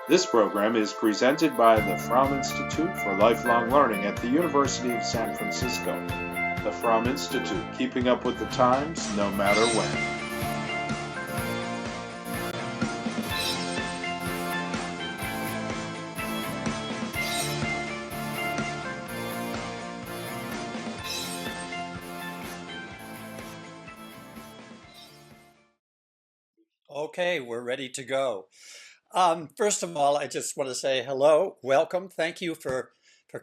This program is presented by the Fromm Institute for Lifelong Learning at the University of San Francisco. The Fromm Institute, keeping up with the times, no matter when. Okay, we're ready to go. First of all, I just want to say hello, welcome. Thank you for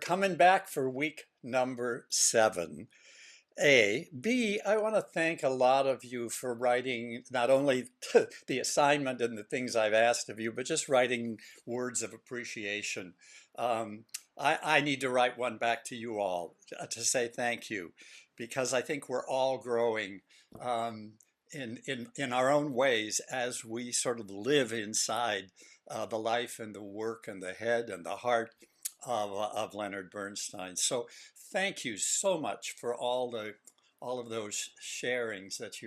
coming back for week number 7. B, I want to thank a lot of you for writing not only the assignment and the things I've asked of you, but just writing words of appreciation. I need to write one back to you all to say thank you, because I think we're all growing. In our own ways as we sort of live inside the life and the work and the head and the heart of Leonard Bernstein. So thank you so much for all of those sharings that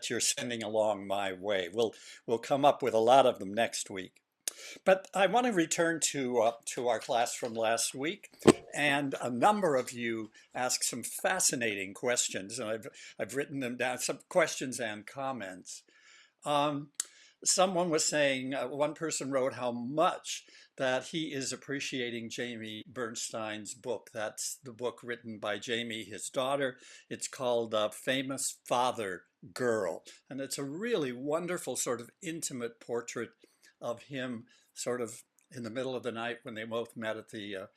you're sending along my way. We'll come up with a lot of them next week. But I want to return to our class from last week, and a number of you asked some fascinating questions, and I've written them down, some questions and comments. Someone was saying, one person wrote how much that he is appreciating Jamie Bernstein's book. That's the book written by Jamie, his daughter. It's called Famous Father Girl, and it's a really wonderful sort of intimate portrait of him sort of in the middle of the night when they both met at the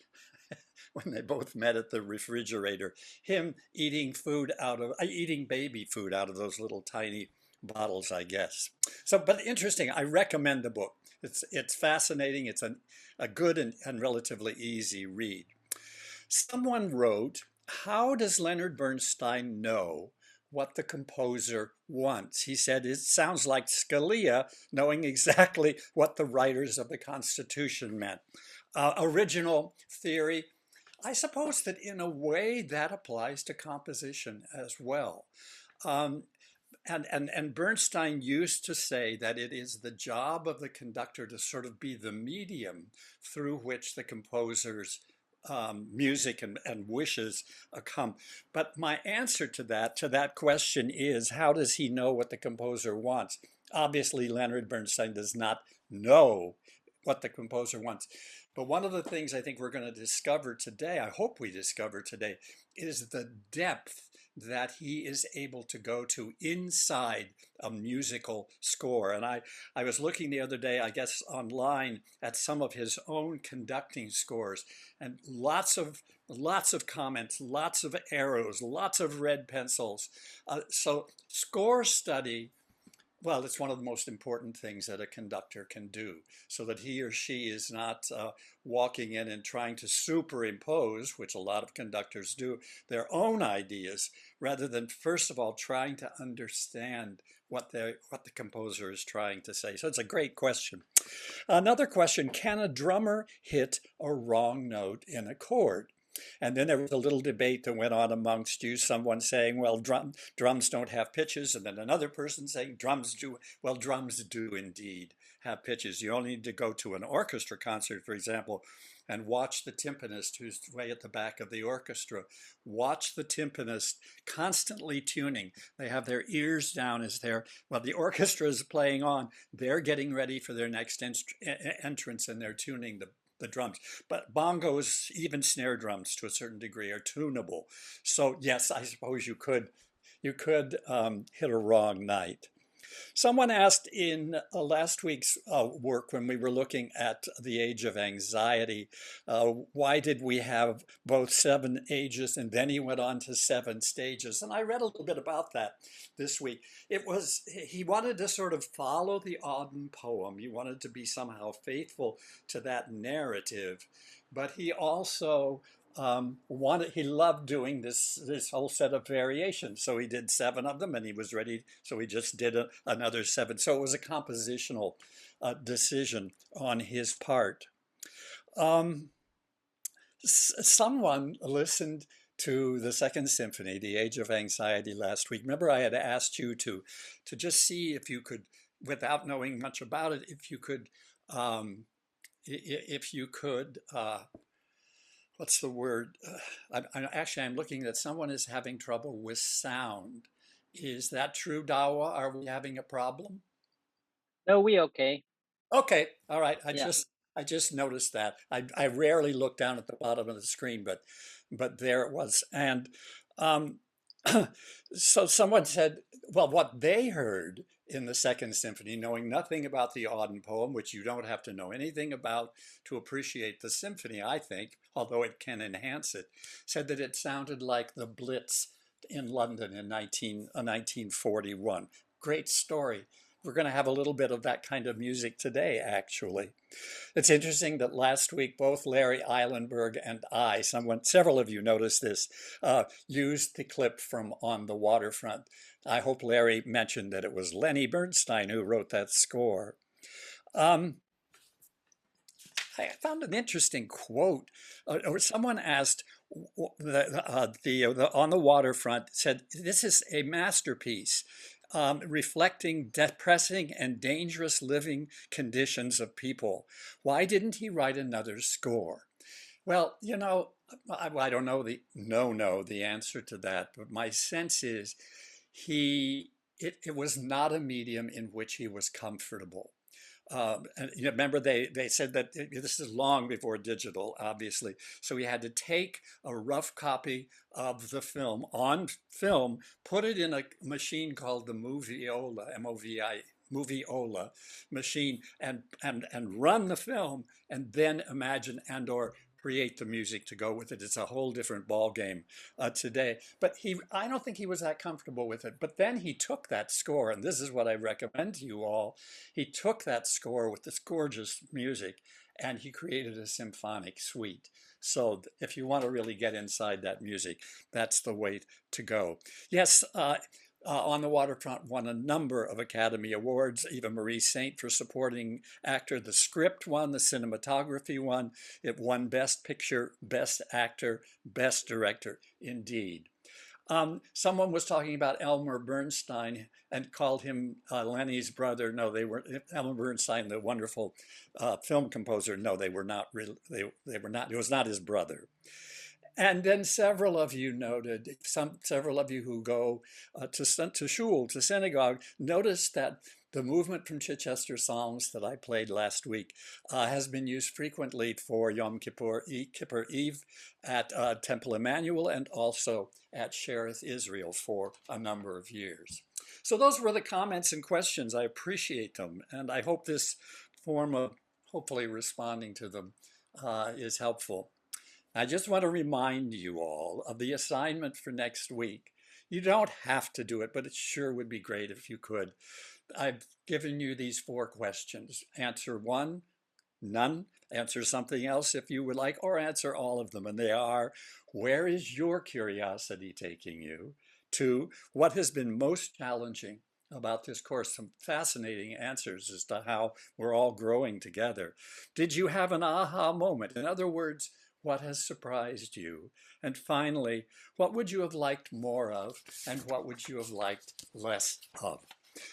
refrigerator, him eating baby food out of those little tiny bottles, I guess. So, but interesting, I recommend the book. It's fascinating. It's a good and relatively easy read. Someone wrote, how does Leonard Bernstein know what the composer wants? He said, it sounds like Scalia knowing exactly what the writers of the Constitution meant. Original theory. I suppose that in a way that applies to composition as well. And Bernstein used to say that it is the job of the conductor to sort of be the medium through which the composer's music and wishes come. But my answer to that question is, how does he know what the composer wants? Obviously, Leonard Bernstein does not know what the composer wants. But one of the things I think we're going to discover today, I hope we discover today, is the depth that he is able to go to inside a musical score. And I was looking the other day, I guess online, at some of his own conducting scores, and lots of comments, lots of arrows, lots of red pencils. So score study, well, it's one of the most important things that a conductor can do, so that he or she is not walking in and trying to superimpose, which a lot of conductors do, their own ideas, rather than first of all trying to understand what the composer is trying to say. So it's a great question. Another question, can a drummer hit a wrong note in a chord? And then there was a little debate that went on amongst you, someone saying, well, drums don't have pitches, and then another person saying drums do. Well, drums do indeed have pitches. You only need to go to an orchestra concert, for example, and watch the timpanist who's way at the back of the orchestra. Watch the timpanist constantly tuning. They have their ears down as while the orchestra is playing on, they're getting ready for their next entrance, and they're tuning the drums. But bongos, even snare drums to a certain degree, are tunable. So yes, I suppose you could hit a wrong night. Someone asked in last week's work, when we were looking at the age of anxiety, why did we have both 7 ages, and then he went on to 7 stages? And I read a little bit about that this week. He wanted to sort of follow the Auden poem. He wanted to be somehow faithful to that narrative, but he also he loved doing this whole set of variations. So he did 7 of them, and he was ready. So he just did another 7. So it was a compositional decision on his part. Someone listened to the Second Symphony, The Age of Anxiety, last week. Remember, I had asked you to just see if you could, without knowing much about it, if you could Um, if you could, what's the word? I'm looking that someone is having trouble with sound. Is that true, Dawa? Are we having a problem? No, we okay. Okay, all right. Yeah. I just noticed that. I rarely look down at the bottom of the screen, but there it was. And um, so someone said, well, what they heard in the Second Symphony, knowing nothing about the Auden poem, which you don't have to know anything about to appreciate the symphony, I think, although it can enhance it, said that it sounded like the Blitz in London in 1941. Great story. We're going to have a little bit of that kind of music today, actually. It's interesting that last week, both Larry Eilenberg and I, several of you noticed this, used the clip from On the Waterfront. I hope Larry mentioned that it was Leonard Bernstein who wrote that score. I found an interesting quote. Someone asked, On the Waterfront said, this is a masterpiece. Reflecting depressing and dangerous living conditions of people. Why didn't he write another score? Well, you know, I don't know the answer to that, but my sense is it was not a medium in which he was comfortable. And you remember they said that this is long before digital, obviously. So he had to take a rough copy of the film on film, put it in a machine called the Moviola, M-O-V-I, Moviola machine, and run the film, and then imagine or create the music to go with it. It's a whole different ball game today. But I don't think he was that comfortable with it. But then he took that score, and this is what I recommend to you all. He took that score with this gorgeous music, and he created a symphonic suite. So if you want to really get inside that music, that's the way to go. Yes, On the Waterfront won a number of Academy Awards. Eva Marie Saint for supporting actor. The script won, the cinematography won. It won Best Picture, Best Actor, Best Director, indeed. Someone was talking about Elmer Bernstein and called him Lenny's brother. No, they were Elmer Bernstein, the wonderful film composer. No, they were not. They were not. It was not his brother. And then several of you noted, several of you who go to shul, to synagogue, noticed that the movement from Chichester Psalms that I played last week has been used frequently for Yom Kippur Eve at Temple Emmanuel and also at Shereth Israel for a number of years. So those were the comments and questions. I appreciate them, and I hope this form of hopefully responding to them is helpful. I just want to remind you all of the assignment for next week. You don't have to do it, but it sure would be great if you could. I've given you these 4 questions. Answer 1, none. Answer something else if you would like, or answer all of them. And they are, where is your curiosity taking you? 2, what has been most challenging about this course? Some fascinating answers as to how we're all growing together. Did you have an aha moment? In other words, what has surprised you? And finally, what would you have liked more of, and what would you have liked less of?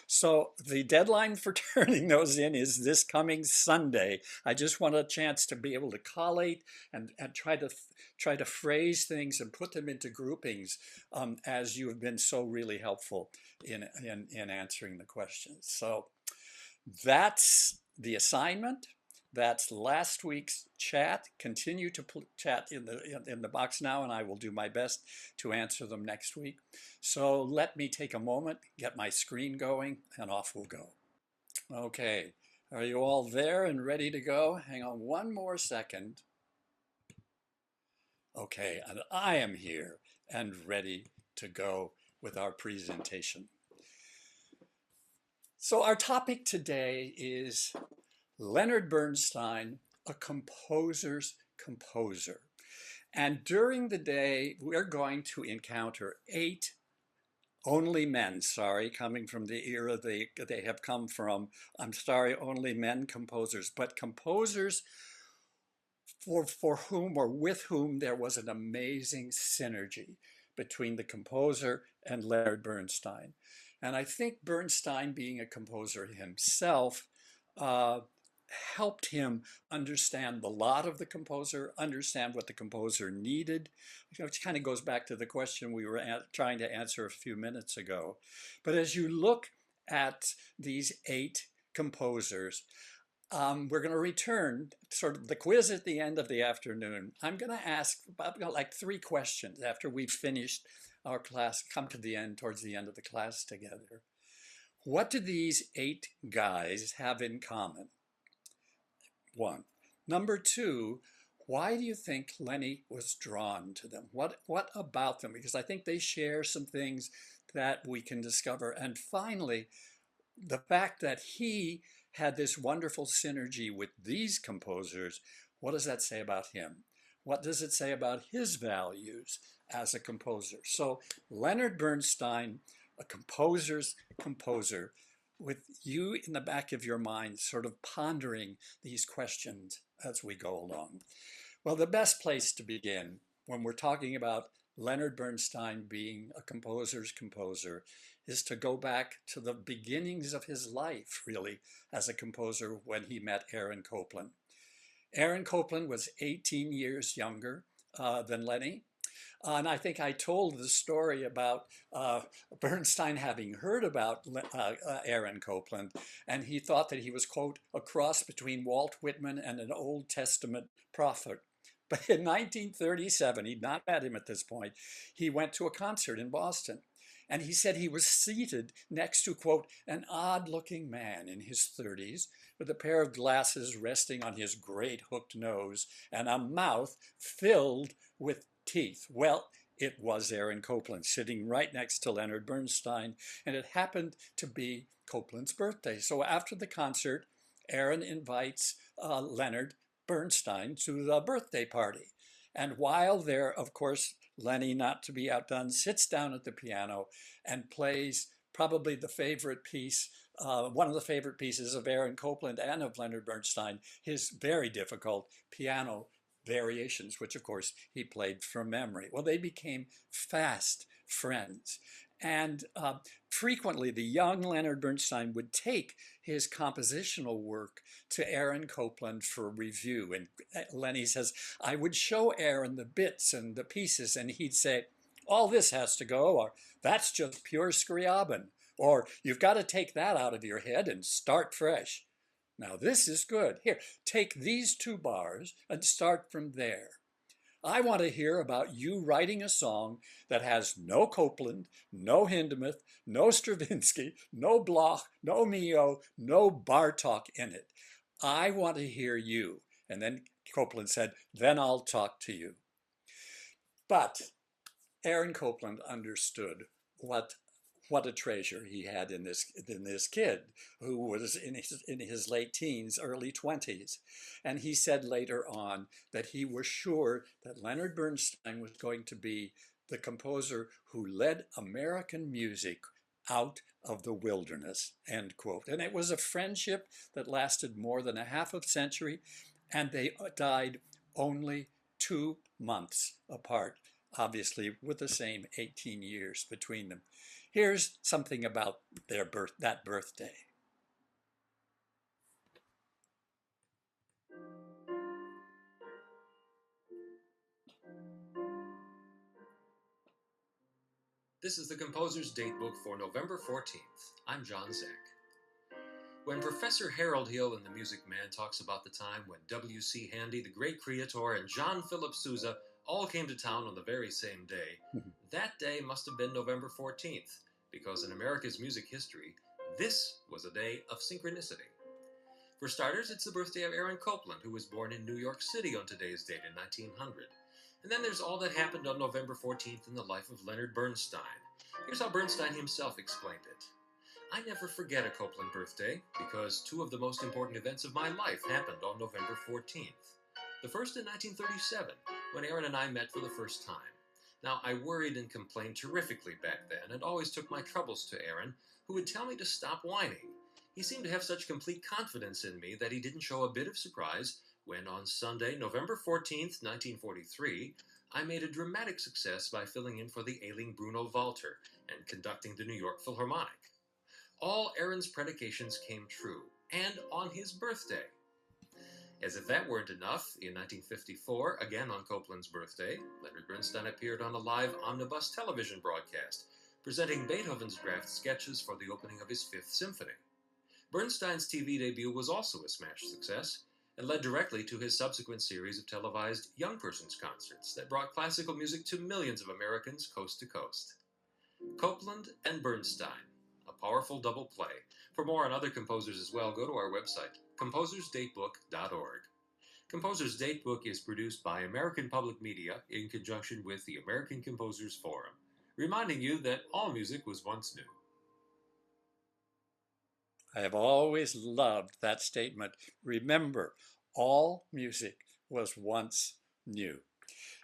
So the deadline for turning those in is this coming Sunday. I just want a chance to be able to collate and try to phrase things and put them into groupings as you have been so really helpful in answering the questions. So that's the assignment. That's last week's chat. Continue to chat in the box now, and I will do my best to answer them next week. So let me take a moment, get my screen going, and off we'll go. Okay, are you all there and ready to go? Hang on one more second. Okay, and I am here and ready to go with our presentation. So our topic today is Leonard Bernstein, a composer's composer. And during the day, we're going to encounter 8 only men, coming from the era they have come from. I'm sorry, only men composers, but composers for whom or with whom there was an amazing synergy between the composer and Leonard Bernstein. And I think Bernstein, being a composer himself, helped him understand the lot of the composer, understand what the composer needed, which kind of goes back to the question we were trying to answer a few minutes ago. But as you look at these 8 composers, we're going to return sort of the quiz at the end of the afternoon. I'm going to ask about like 3 questions after we've finished our class, come to the end, towards the end of the class together. What do these 8 guys have in common? 1. Number 2, why do you think Lenny was drawn to them? What about them? Because I think they share some things that we can discover. And finally, the fact that he had this wonderful synergy with these composers, what does that say about him? What does it say about his values as a composer? So Leonard Bernstein, a composer's composer, with you in the back of your mind sort of pondering these questions as we go along. Well, the best place to begin when we're talking about Leonard Bernstein being a composer's composer is to go back to the beginnings of his life, really, as a composer when he met Aaron Copland. Aaron Copland was 18 years younger than Lenny. And I think I told the story about Bernstein having heard about Aaron Copland, and he thought that he was, quote, a cross between Walt Whitman and an Old Testament prophet. But in 1937, he'd not met him at this point, he went to a concert in Boston. And he said he was seated next to, quote, an odd-looking man in his 30s with a pair of glasses resting on his great hooked nose and a mouth filled with teeth. Well, it was Aaron Copland sitting right next to Leonard Bernstein, and it happened to be Copland's birthday. So after the concert, Aaron invites Leonard Bernstein to the birthday party. And while there, of course, Lenny, not to be outdone, sits down at the piano and plays probably the favorite piece, one of the favorite pieces of Aaron Copland and of Leonard Bernstein, his very difficult piano variations, which of course he played from memory. Well, they became fast friends. And frequently the young Leonard Bernstein would take his compositional work to Aaron Copland for review. And Lenny says, I would show Aaron the bits and the pieces, and he'd say, all this has to go, or that's just pure Scriabin, or you've got to take that out of your head and start fresh. Now this is good. Here, take these 2 bars and start from there. I want to hear about you writing a song that has no Copland, no Hindemith, no Stravinsky, no Bloch, no Mio, no Bartók in it. I want to hear you. And then Copland said, then I'll talk to you. But Aaron Copland understood what a treasure he had in this kid who was in his late teens, early 20s. And he said later on that he was sure that Leonard Bernstein was going to be the composer who led American music out of the wilderness, end quote. And it was a friendship that lasted more than a half a century, and they died only 2 months apart, obviously with the same 18 years between them. Here's something about that birthday. This is the composer's datebook for November 14th. I'm John Zach. When Professor Harold Hill in The Music Man talks about the time when W.C. Handy, the great creator, and John Philip Sousa all came to town on the very same day, that day must have been November 14th, because in America's music history, this was a day of synchronicity. For starters, it's the birthday of Aaron Copland, who was born in New York City on today's date in 1900. And then there's all that happened on November 14th in the life of Leonard Bernstein. Here's how Bernstein himself explained it. I never forget a Copland birthday, because 2 of the most important events of my life happened on November 14th. The first in 1937, when Aaron and I met for the first time. Now, I worried and complained terrifically back then, and always took my troubles to Aaron, who would tell me to stop whining. He seemed to have such complete confidence in me that he didn't show a bit of surprise when on Sunday, November 14th, 1943, I made a dramatic success by filling in for the ailing Bruno Walter and conducting the New York Philharmonic. All Aaron's predications came true, and on his birthday. As if that weren't enough, in 1954, again on Copland's birthday, Leonard Bernstein appeared on a live omnibus television broadcast, presenting Beethoven's draft sketches for the opening of his Fifth Symphony. Bernstein's TV debut was also a smash success, and led directly to his subsequent series of televised young persons concerts that brought classical music to millions of Americans coast to coast. Copland and Bernstein, a powerful double play. For more on other composers as well, go to our website, composersdatebook.org. Composer's Datebook is produced by American Public Media in conjunction with the American Composers Forum, reminding you that all music was once new. I have always loved that statement. Remember, all music was once new.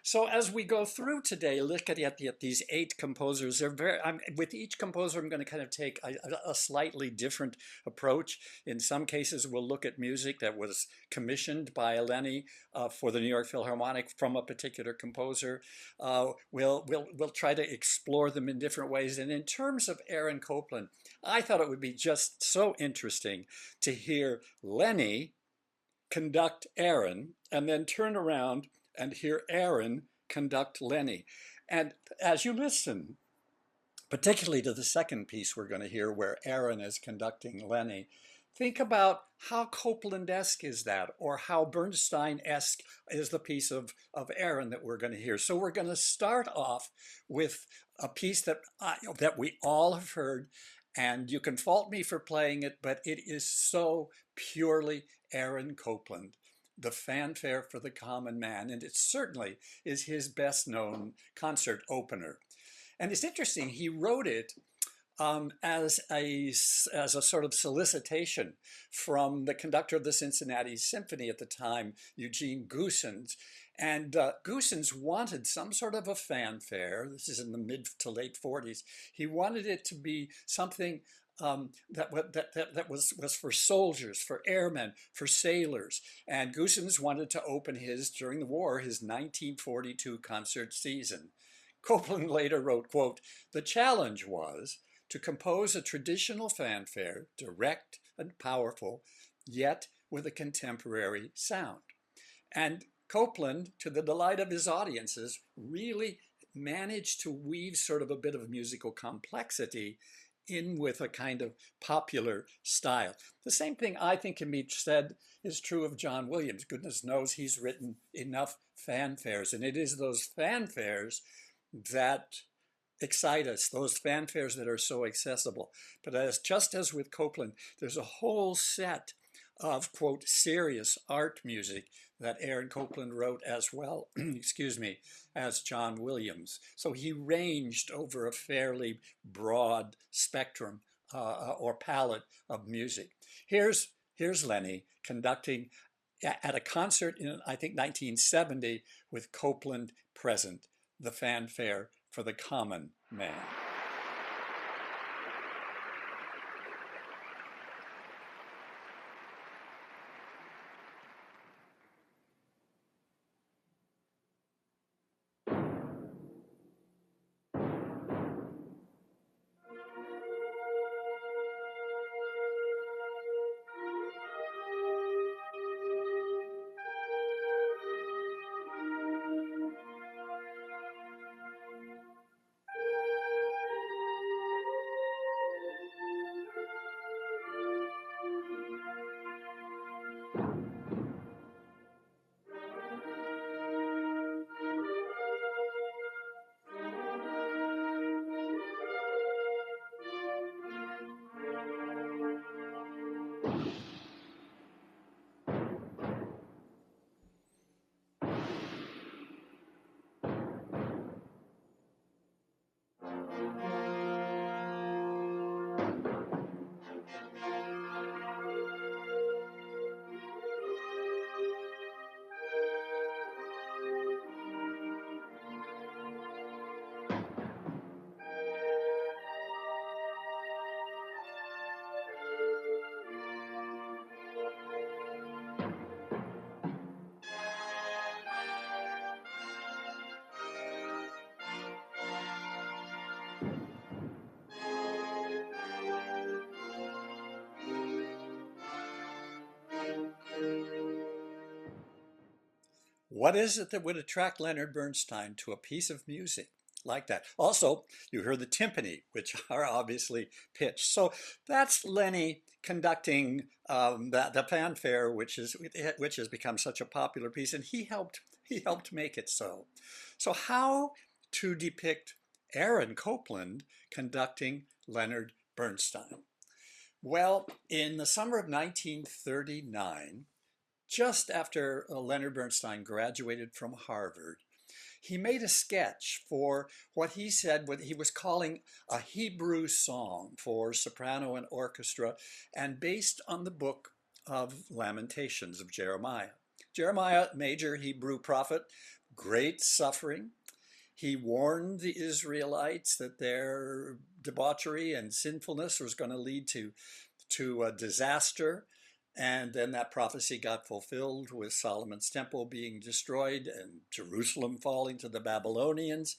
So as we go through today, look at these 8 composers. With each composer, I'm going to kind of take a slightly different approach. In some cases, we'll look at music that was commissioned by Lenny for the New York Philharmonic from a particular composer. We'll try to explore them in different ways. And in terms of Aaron Copland, I thought it would be just so interesting to hear Lenny conduct Aaron and then turn around and hear Aaron conduct Lenny. And as you listen, particularly to the second piece we're going to hear where Aaron is conducting Lenny, think about how Copland-esque is that, or how Bernstein-esque is the piece of Aaron that we're going to hear. So we're going to start off with a piece that we all have heard, and you can fault me for playing it, but it is so purely Aaron Copland, the Fanfare for the Common Man, and it certainly is his best known concert opener. And it's interesting, he wrote it as a sort of solicitation from the conductor of the Cincinnati Symphony at the time, Eugene Goossens. And Goossens wanted some sort of a fanfare. This is in the mid to late 40s. He wanted it to be something that was for soldiers, for airmen, for sailors. And Goossens wanted to open during the war, his 1942 concert season. Copland later wrote, quote, "The challenge was to compose a traditional fanfare, direct and powerful, yet with a contemporary sound." And Copland, to the delight of his audiences, really managed to weave sort of a bit of musical complexity in with a kind of popular style. The same thing I think can be said is true of John Williams. Goodness knows he's written enough fanfares, and it is those fanfares that excite us, those fanfares that are so accessible. But just as with Copland, there's a whole set of, quote, serious art music that Aaron Copland wrote as well, excuse me, as John Williams. So he ranged over a fairly broad spectrum or palette of music. Here's Lenny conducting at a concert in, I think, 1970 with Copland present, the Fanfare for the Common Man. What is it that would attract Leonard Bernstein to a piece of music like that? Also, you heard the timpani, which are obviously pitched. So that's Lenny conducting the fanfare, which has become such a popular piece, and he helped make it so. So how to depict Aaron Copland conducting Leonard Bernstein? Well, in the summer of 1939, just after Leonard Bernstein graduated from Harvard, he made a sketch for what he said what he was calling a Hebrew song for soprano and orchestra, and based on the book of Lamentations of Jeremiah. Jeremiah, major Hebrew prophet, great suffering. He warned the Israelites that their debauchery and sinfulness was going to lead to a disaster. And then that prophecy got fulfilled with Solomon's temple being destroyed and Jerusalem falling to the Babylonians.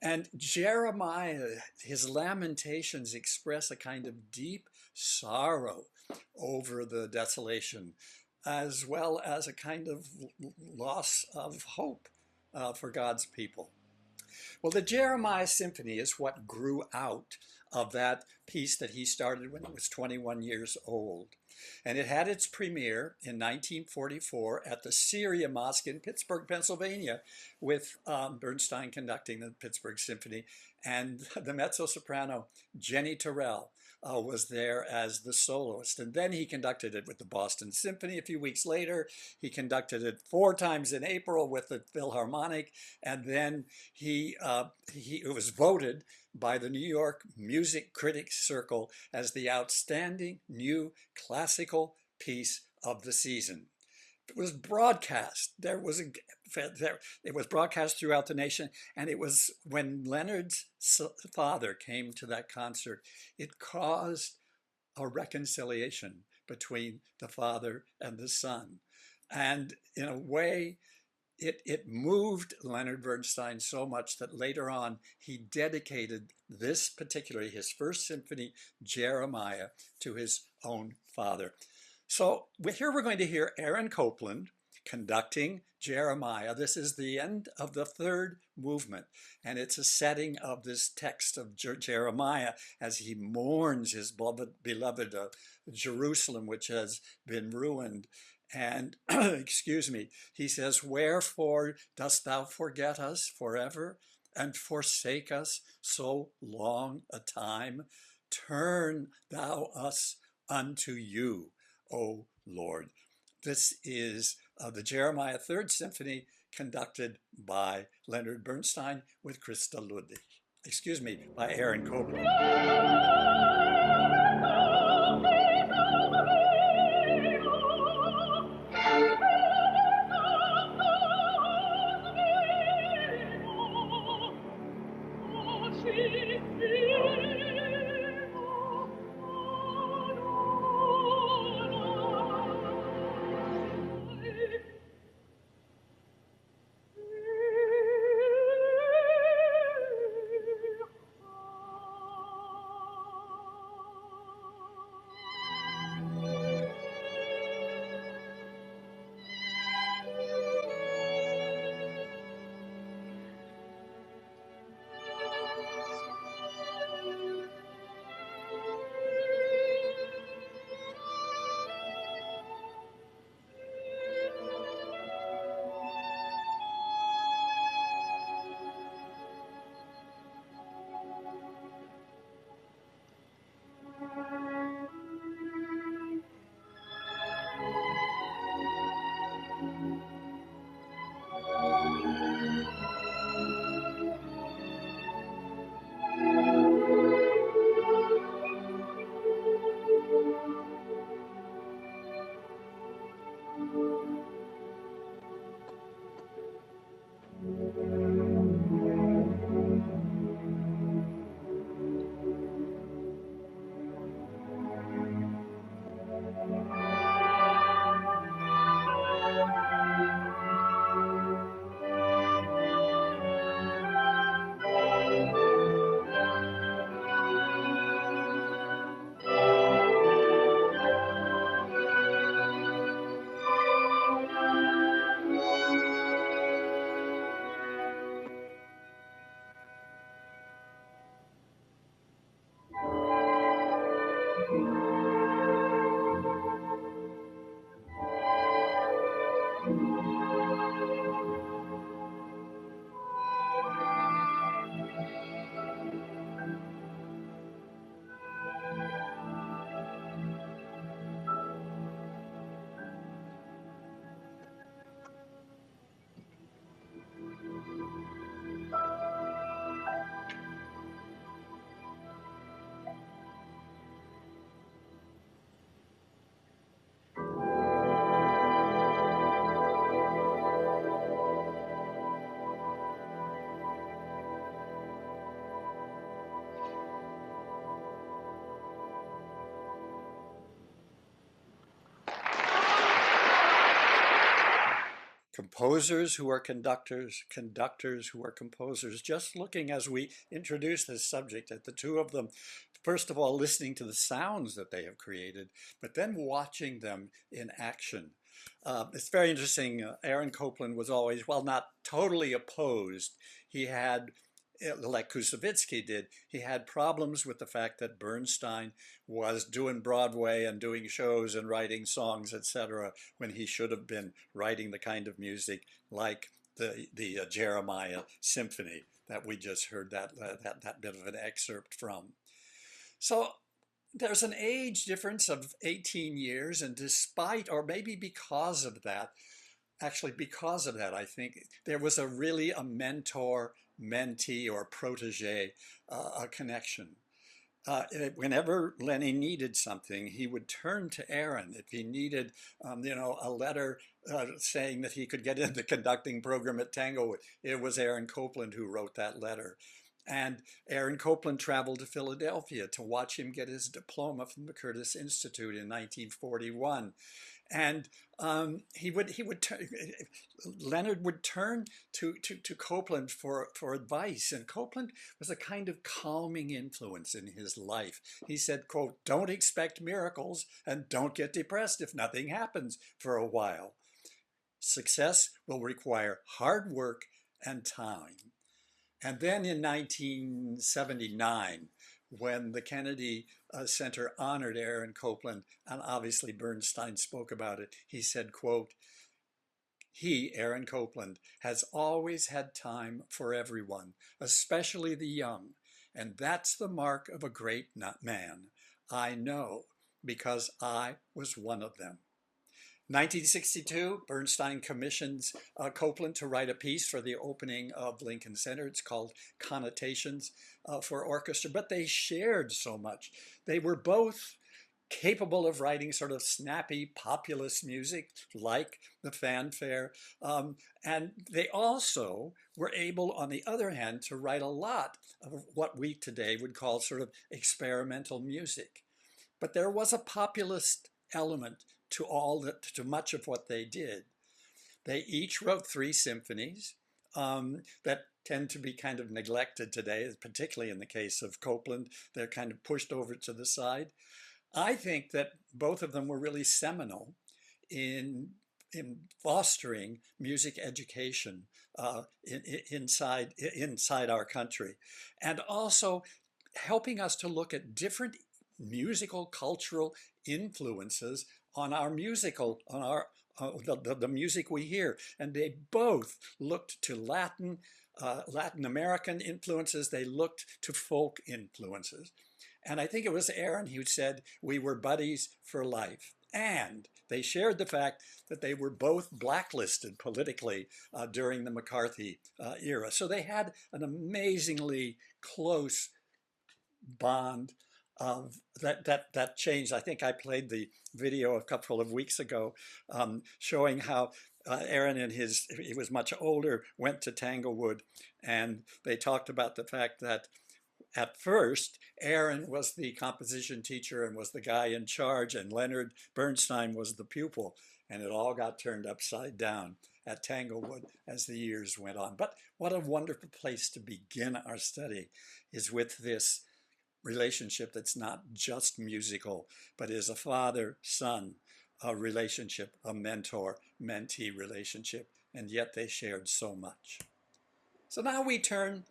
And Jeremiah, his lamentations express a kind of deep sorrow over the desolation, as well as a kind of loss of hope for God's people. Well, the Jeremiah Symphony is what grew out of that piece that he started when he was 21 years old. And it had its premiere in 1944 at the Syria Mosque in Pittsburgh, Pennsylvania, with Bernstein conducting the Pittsburgh Symphony. And the mezzo-soprano Jenny Terrell was there as the soloist. And then he conducted it with the Boston Symphony a few weeks later. He conducted it 4 times in April with the Philharmonic. And then it was voted by the New York Music Critics Circle as the outstanding new classical piece of the season. It was broadcast. It was broadcast throughout the nation, and it was when Leonard's father came to that concert, it caused a reconciliation between the father and the son. And in a way, it moved Leonard Bernstein so much that later on he dedicated this particularly, his first symphony, Jeremiah, to his own father. So here we're going to hear Aaron Copland conducting Jeremiah. This is the end of the 3rd movement, and it's a setting of this text of Jeremiah as he mourns his beloved Jerusalem, which has been ruined. And, excuse me, he says, "Wherefore dost thou forget us forever and forsake us so long a time? Turn thou us unto you, O Lord." This is the Jeremiah 3rd Symphony conducted by Leonard Bernstein with Christa Ludwig. Excuse me, by Aaron Copland. composers who are conductors, conductors who are composers, just looking as we introduce this subject at the two of them, first of all, listening to the sounds that they have created, but then watching them in action. It's very interesting. Aaron Copland was always, well, not totally opposed. He had, like Koussevitzky did, he had problems with the fact that Bernstein was doing Broadway and doing shows and writing songs, etc., when he should have been writing the kind of music like the Jeremiah Symphony that we just heard that bit of an excerpt from. So there's an age difference of 18 years, and despite, or maybe because of that, actually because of that, I think there was really a mentor-mentee or protege connection. Whenever Lenny needed something, he would turn to Aaron. If he needed, a letter saying that he could get in the conducting program at Tanglewood, it was Aaron Copland who wrote that letter. And Aaron Copland traveled to Philadelphia to watch him get his diploma from the Curtis Institute in 1941. And Leonard would turn to Copland for advice, and Copland was a kind of calming influence in his life. He said, quote, "Don't expect miracles and don't get depressed if nothing happens for a while. Success will require hard work and time." And then in 1979, when the Kennedy Center honored Aaron Copland, and obviously Bernstein spoke about it, he said, quote, "He, Aaron Copland, has always had time for everyone, especially the young, and that's the mark of a great man. I know, because I was one of them." 1962, Bernstein commissions Copland to write a piece for the opening of Lincoln Center. It's called Connotations for Orchestra, but they shared so much. They were both capable of writing sort of snappy populist music like the fanfare, and they also were able, on the other hand, to write a lot of what we today would call sort of experimental music. But there was a populist element to much of what they did. They each wrote 3 symphonies that tend to be kind of neglected today, particularly in the case of Copland. They're kind of pushed over to the side. I think that both of them were really seminal in fostering music education inside our country, and also helping us to look at different musical cultural influences on our the music we hear. And they both looked to Latin American influences. They looked to folk influences. And I think it was Aaron who said, "We were buddies for life." And they shared the fact that they were both blacklisted politically during the McCarthy era. So they had an amazingly close bond that changed. I think I played the video a couple of weeks ago showing how Aaron he was much older, went to Tanglewood, and they talked about the fact that at first Aaron was the composition teacher and was the guy in charge, and Leonard Bernstein was the pupil, and it all got turned upside down at Tanglewood as the years went on. But what a wonderful place to begin our study is with this relationship that's not just musical, but is a father-son relationship, a mentor-mentee relationship, and yet they shared so much. So now we turn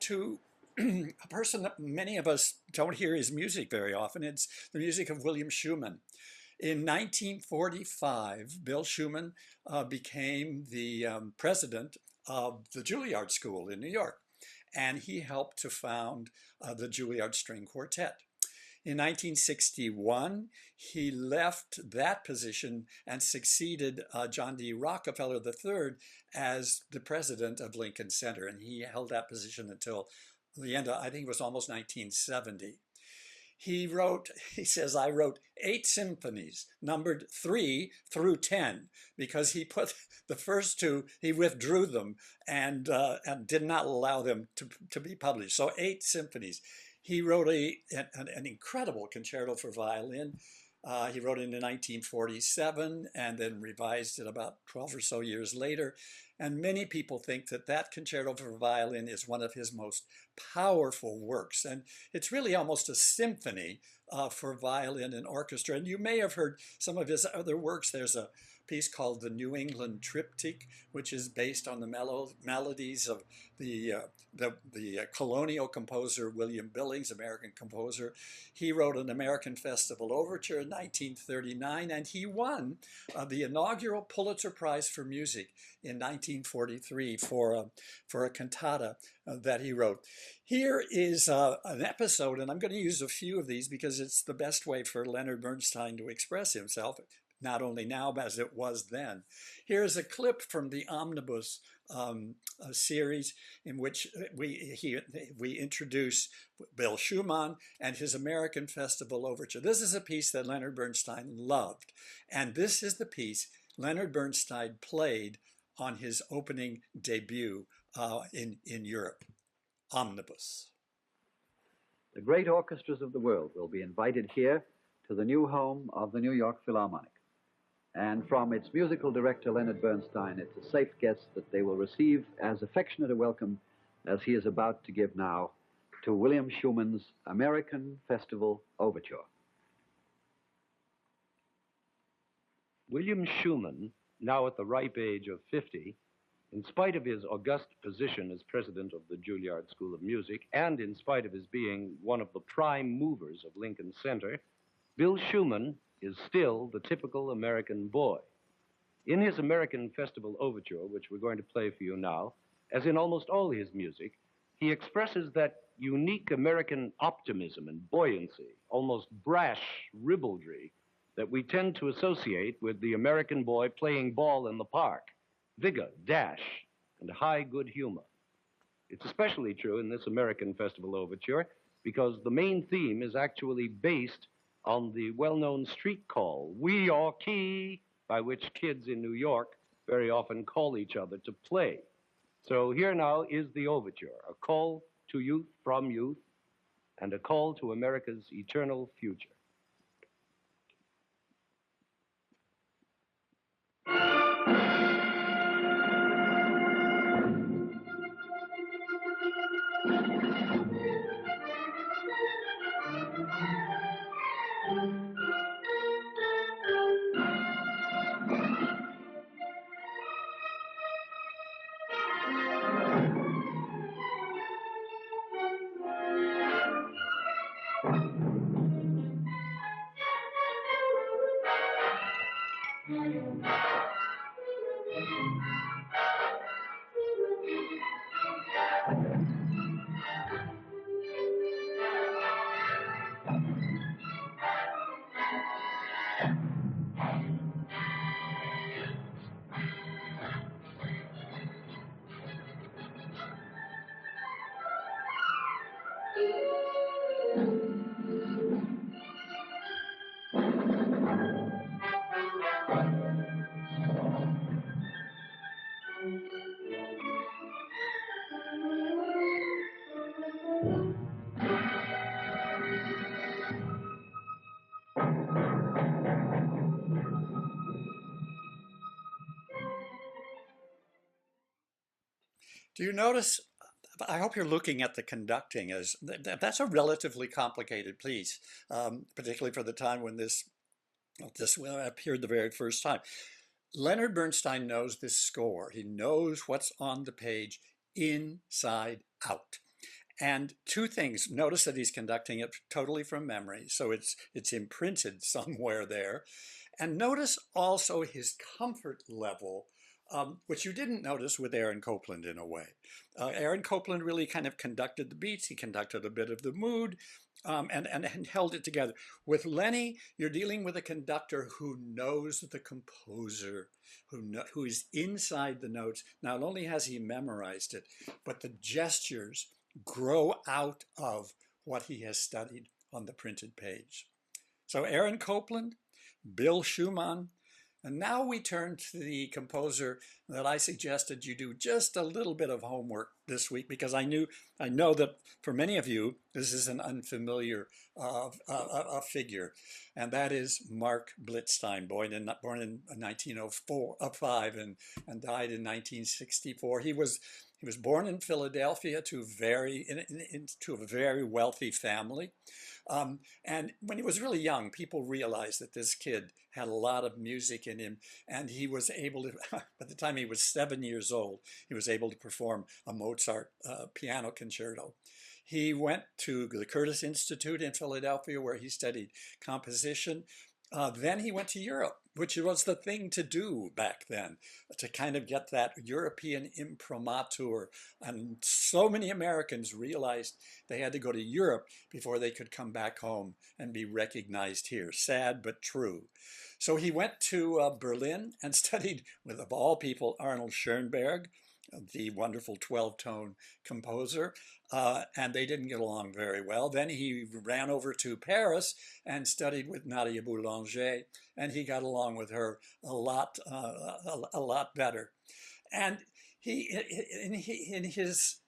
to a person that many of us don't hear his music very often. It's the music of William Schumann. In 1945, Bill Schumann became the president of the Juilliard School in New York, and he helped to found the Juilliard String Quartet. In 1961, he left that position and succeeded John D. Rockefeller III as the president of Lincoln Center, and he held that position until the end of, I think it was almost 1970. He says, "I wrote 8 symphonies, numbered 3 through 10, because he put the first 2, he withdrew them and did not allow them to be published. So 8 symphonies. He wrote an incredible concerto for violin, He wrote it in 1947 and then revised it about 12 or so years later. And many people think that that concerto for violin is one of his most powerful works. And it's really almost a symphony for violin and orchestra. And you may have heard some of his other works. There's a piece called the New England Triptych, which is based on the melodies of the colonial composer William Billings, American composer. He wrote an American Festival Overture in 1939, and he won the inaugural Pulitzer Prize for Music in 1943 for a cantata that he wrote. Here is an episode, and I'm going to use a few of these because it's the best way for Leonard Bernstein to express himself, not only now as it was then. Here's a clip from the Omnibus series in which we introduce Bill Schumann and his American Festival Overture. This is a piece that Leonard Bernstein loved, and this is the piece Leonard Bernstein played on his opening debut in Europe. Omnibus. The great orchestras of the world will be invited here to the new home of the New York Philharmonic. And from its musical director, Leonard Bernstein, it's a safe guess that they will receive as affectionate a welcome as he is about to give now to William Schumann's American Festival Overture. William Schumann, now at the ripe age of 50, in spite of his august position as president of the Juilliard School of Music, and in spite of his being one of the prime movers of Lincoln Center, Bill Schumann is still the typical American boy. In his American Festival Overture, which we're going to play for you now, as in almost all his music, he expresses that unique American optimism and buoyancy, almost brash ribaldry, that we tend to associate with the American boy playing ball in the park. Vigor, dash, and high good humor. It's especially true in this American Festival Overture because the main theme is actually based on the well-known street call, "We are key," by which kids in New York very often call each other to play. So here now is the overture, a call to youth from youth and a call to America's eternal future. Do you notice, I hope you're looking at the conducting as, that's a relatively complicated piece, particularly for the time when this appeared the very first time. Leonard Bernstein knows this score. He knows what's on the page inside out. And two things, notice that he's conducting it totally from memory, so it's imprinted somewhere there. And notice also his comfort level, which you didn't notice with Aaron Copland in a way. Aaron Copland really kind of conducted the beats, he conducted a bit of the mood, and held it together. With Lenny, you're dealing with a conductor who knows the composer, who is inside the notes. Not only has he memorized it, but the gestures grow out of what he has studied on the printed page. So Aaron Copland, Bill Schumann, And now we turn to the composer that I suggested you do just a little bit of homework this week, because I know that for many of you, this is an unfamiliar figure, and that is Mark Blitzstein, born in 1905 and died in 1964. He was born in Philadelphia to a very wealthy family. And when he was really young, people realized that this kid had a lot of music in him, and he was able to, by the time he was 7 years old, he was able to perform a Mozart piano concerto. He went to the Curtis Institute in Philadelphia, where he studied composition. Then he went to Europe, which was the thing to do back then, to kind of get that European imprimatur. And so many Americans realized they had to go to Europe before they could come back home and be recognized here. Sad, but true. So he went to Berlin and studied with, of all people, Arnold Schoenberg, the wonderful 12-tone composer, and they didn't get along very well. Then he ran over to Paris and studied with Nadia Boulanger, and he got along with her a lot better. And his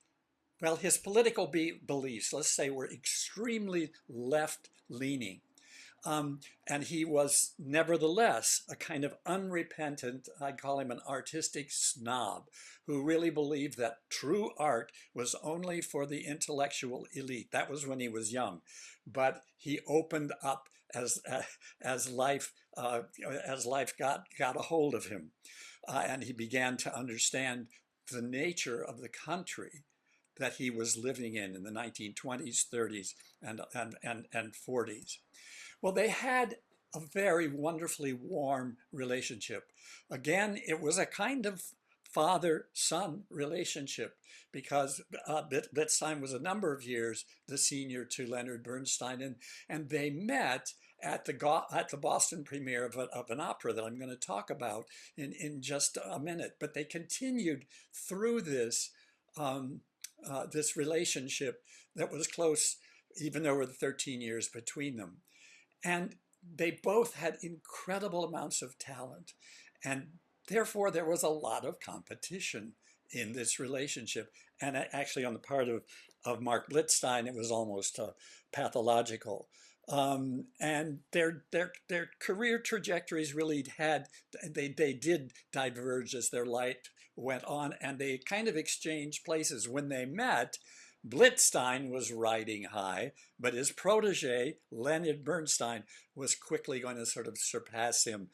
political beliefs, let's say, were extremely left-leaning. And he was nevertheless a kind of unrepentant, I'd call him an artistic snob, who really believed that true art was only for the intellectual elite. That was when he was young. But he opened up as life got a hold of him. And he began to understand the nature of the country that he was living in the 1920s, 30s, and 40s. Well, they had a very wonderfully warm relationship. Again, it was a kind of father-son relationship, because Blitzstein was a number of years the senior to Leonard Bernstein, and they met at the Boston premiere of an opera that I'm going to talk about in just a minute. But they continued through this this relationship that was close, even though there were 13 years between them. And they both had incredible amounts of talent, and therefore there was a lot of competition in this relationship. And actually, on the part of Mark Blitzstein, it was almost pathological. And their career trajectories really they did diverge as their light went on, and they kind of exchanged places. When they met, Blitzstein was riding high, but his protege, Leonard Bernstein, was quickly going to sort of surpass him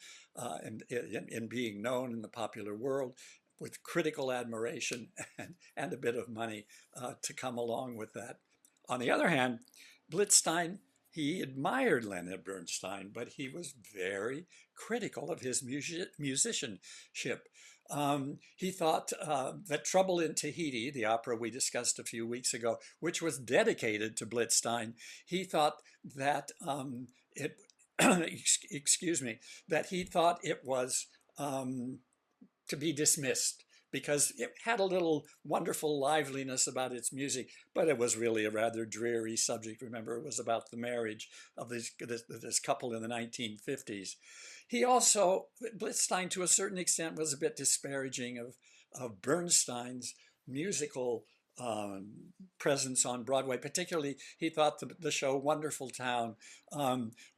in being known in the popular world, with critical admiration and a bit of money to come along with that. On the other hand, Blitzstein, he admired Leonard Bernstein, but he was very critical of his musicianship. He thought that Trouble in Tahiti, the opera we discussed a few weeks ago, which was dedicated to Blitzstein, he thought that that he thought it was to be dismissed, because it had a little wonderful liveliness about its music, but it was really a rather dreary subject. Remember, it was about the marriage of this couple in the 1950s. He also, Blitzstein to a certain extent, was a bit disparaging of Bernstein's musical presence on Broadway. Particularly, he thought the show Wonderful Town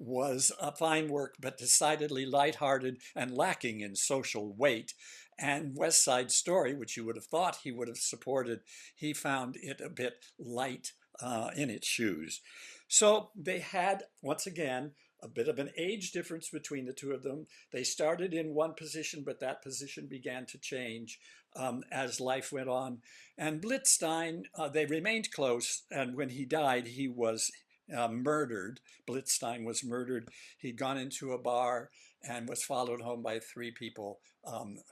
was a fine work, but decidedly lighthearted and lacking in social weight. And West Side Story, which you would have thought he would have supported, he found it a bit light in its shoes. So they had, once again, a bit of an age difference between the two of them. They started in one position, but that position began to change as life went on. And Blitzstein, they remained close, and when he died, he was murdered. Blitzstein was murdered. He'd gone into a bar and was followed home by 3 people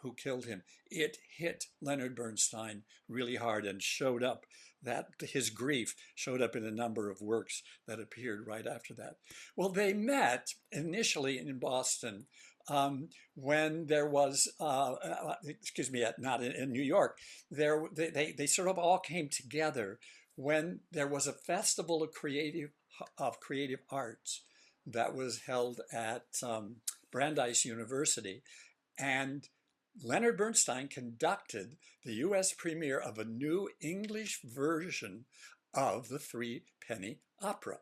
who killed him. It hit Leonard Bernstein really hard and showed up, that his grief showed up in a number of works that appeared right after that. Well, they met initially in Boston when there was, not in New York. They sort of all came together when there was a festival of creative arts that was held at Brandeis University, and Leonard Bernstein conducted the US premiere of a new English version of the Three Penny Opera.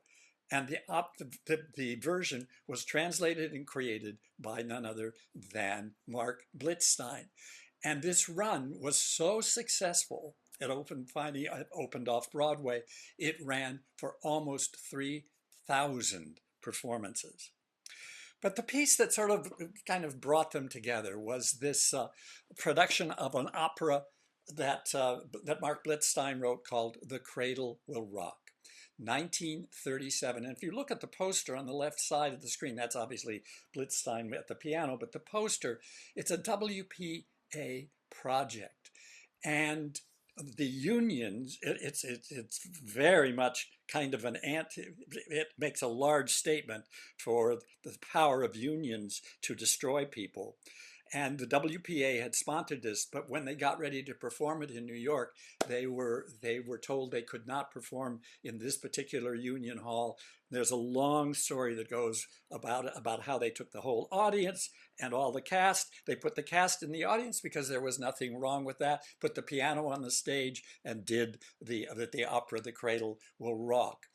And the version was translated and created by none other than Mark Blitzstein. And this run was so successful, it opened off Broadway. It ran for almost 3,000 performances. But the piece that sort of kind of brought them together was this production of an opera that Mark Blitzstein wrote called The Cradle Will Rock. 1937. And if you look at the poster on the left side of the screen, that's obviously Blitzstein at the piano, but the poster, it's a WPA project. And the unions, it's very much kind of it makes a large statement for the power of unions to destroy people. And the WPA had sponsored this, but when they got ready to perform it in New York, they were told they could not perform in this particular union hall. There's a long story that goes about how they took the whole audience and all the cast. They put the cast in the audience because there was nothing wrong with that, put the piano on the stage, and did the opera The Cradle Will Rock.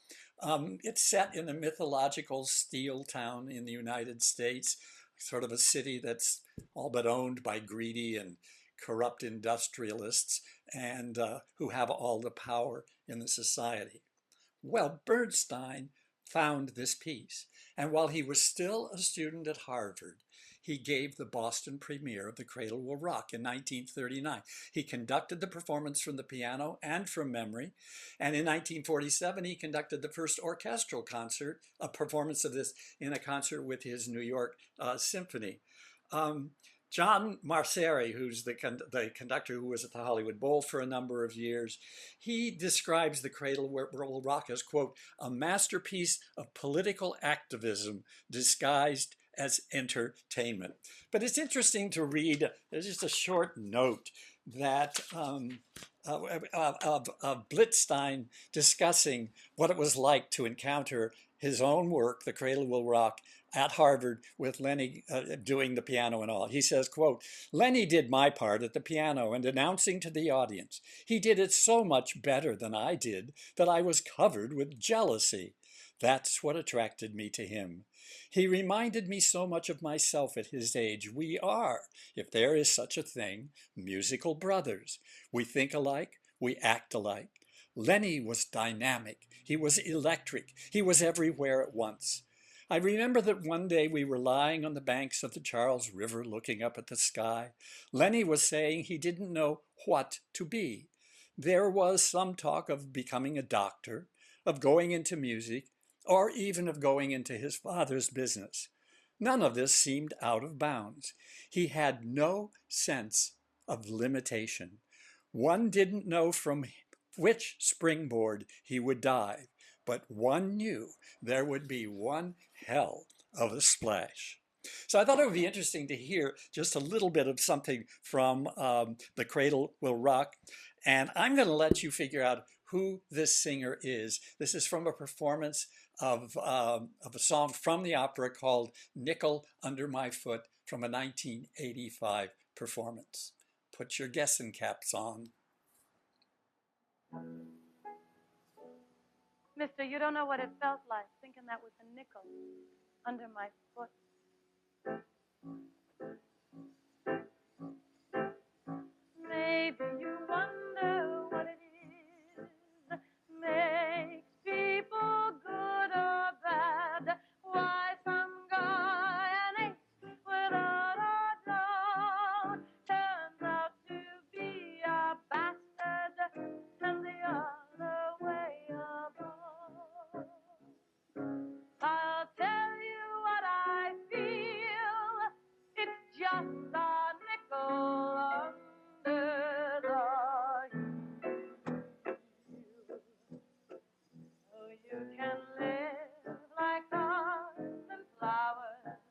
It's set in a mythological steel town in the United States, sort of a city that's all but owned by greedy and corrupt industrialists and who have all the power in the society. Well, Bernstein found this piece, and while he was still a student at Harvard, he gave the Boston premiere of The Cradle Will Rock in 1939. He conducted the performance from the piano and from memory, and in 1947 he conducted the first orchestral concert, a performance of this in a concert with his New York Symphony. John Marceri, who's the conductor who was at the Hollywood Bowl for a number of years, he describes The Cradle Will Rock as, quote, a masterpiece of political activism disguised as entertainment. But it's interesting to read, there's just a short note that of Blitzstein discussing what it was like to encounter his own work, The Cradle Will Rock, at Harvard with Lenny doing the piano and all. He says, quote, Lenny did my part at the piano and announcing to the audience. He did it so much better than I did that I was covered with jealousy. That's what attracted me to him. He reminded me so much of myself at his age. We are, if there is such a thing, musical brothers. We think alike, we act alike. Lenny was dynamic. He was electric. He was everywhere at once. I remember that one day we were lying on the banks of the Charles River looking up at the sky. Lenny was saying he didn't know what to be. There was some talk of becoming a doctor, of going into music, or even of going into his father's business. None of this seemed out of bounds. He had no sense of limitation. One didn't know from which springboard he would dive, but one knew there would be one hell of a splash. So I thought it would be interesting to hear just a little bit of something from The Cradle Will Rock. And I'm going to let you figure out who this singer is. This is from a performance of a song from the opera called Nickel Under My Foot from a 1985 performance. Put your guessing caps on. Mister, you don't know what it felt like thinking that was a nickel under my foot. Maybe you wonder what it is makes people good or bad. Why some guy an ace without a doubt turns out to be a bastard, and the other way about. I'll tell you what I feel. It's just a nickel under the heel. So you can live like stars and flowers,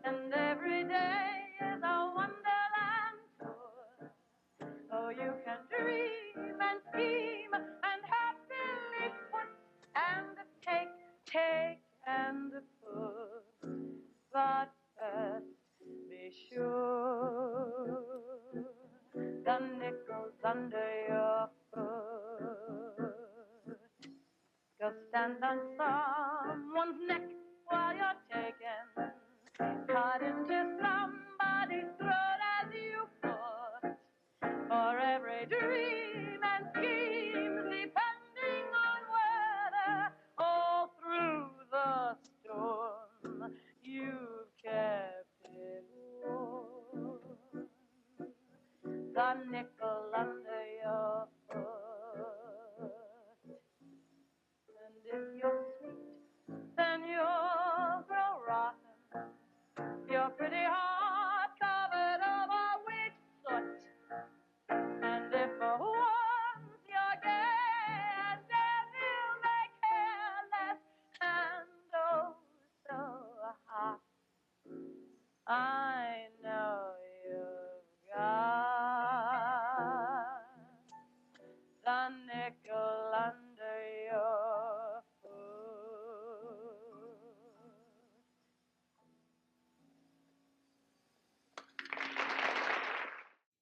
and every day is a wonderland tour. Oh, you can dream and scheme and happily put and take and put. But nickels under your foot. Go stand on someone's neck while you're taken, cut into somebody's throat as you put. For every dream and scheme, depending on weather, all through the storm, you've kept it warm. The nickel under your foot. And if you're sweet, then you'll grow rotten. Your pretty heart covered over with soot. And if for once you're gay, and then you'll make careless and oh so hot, I know you've got the nickel under your foot.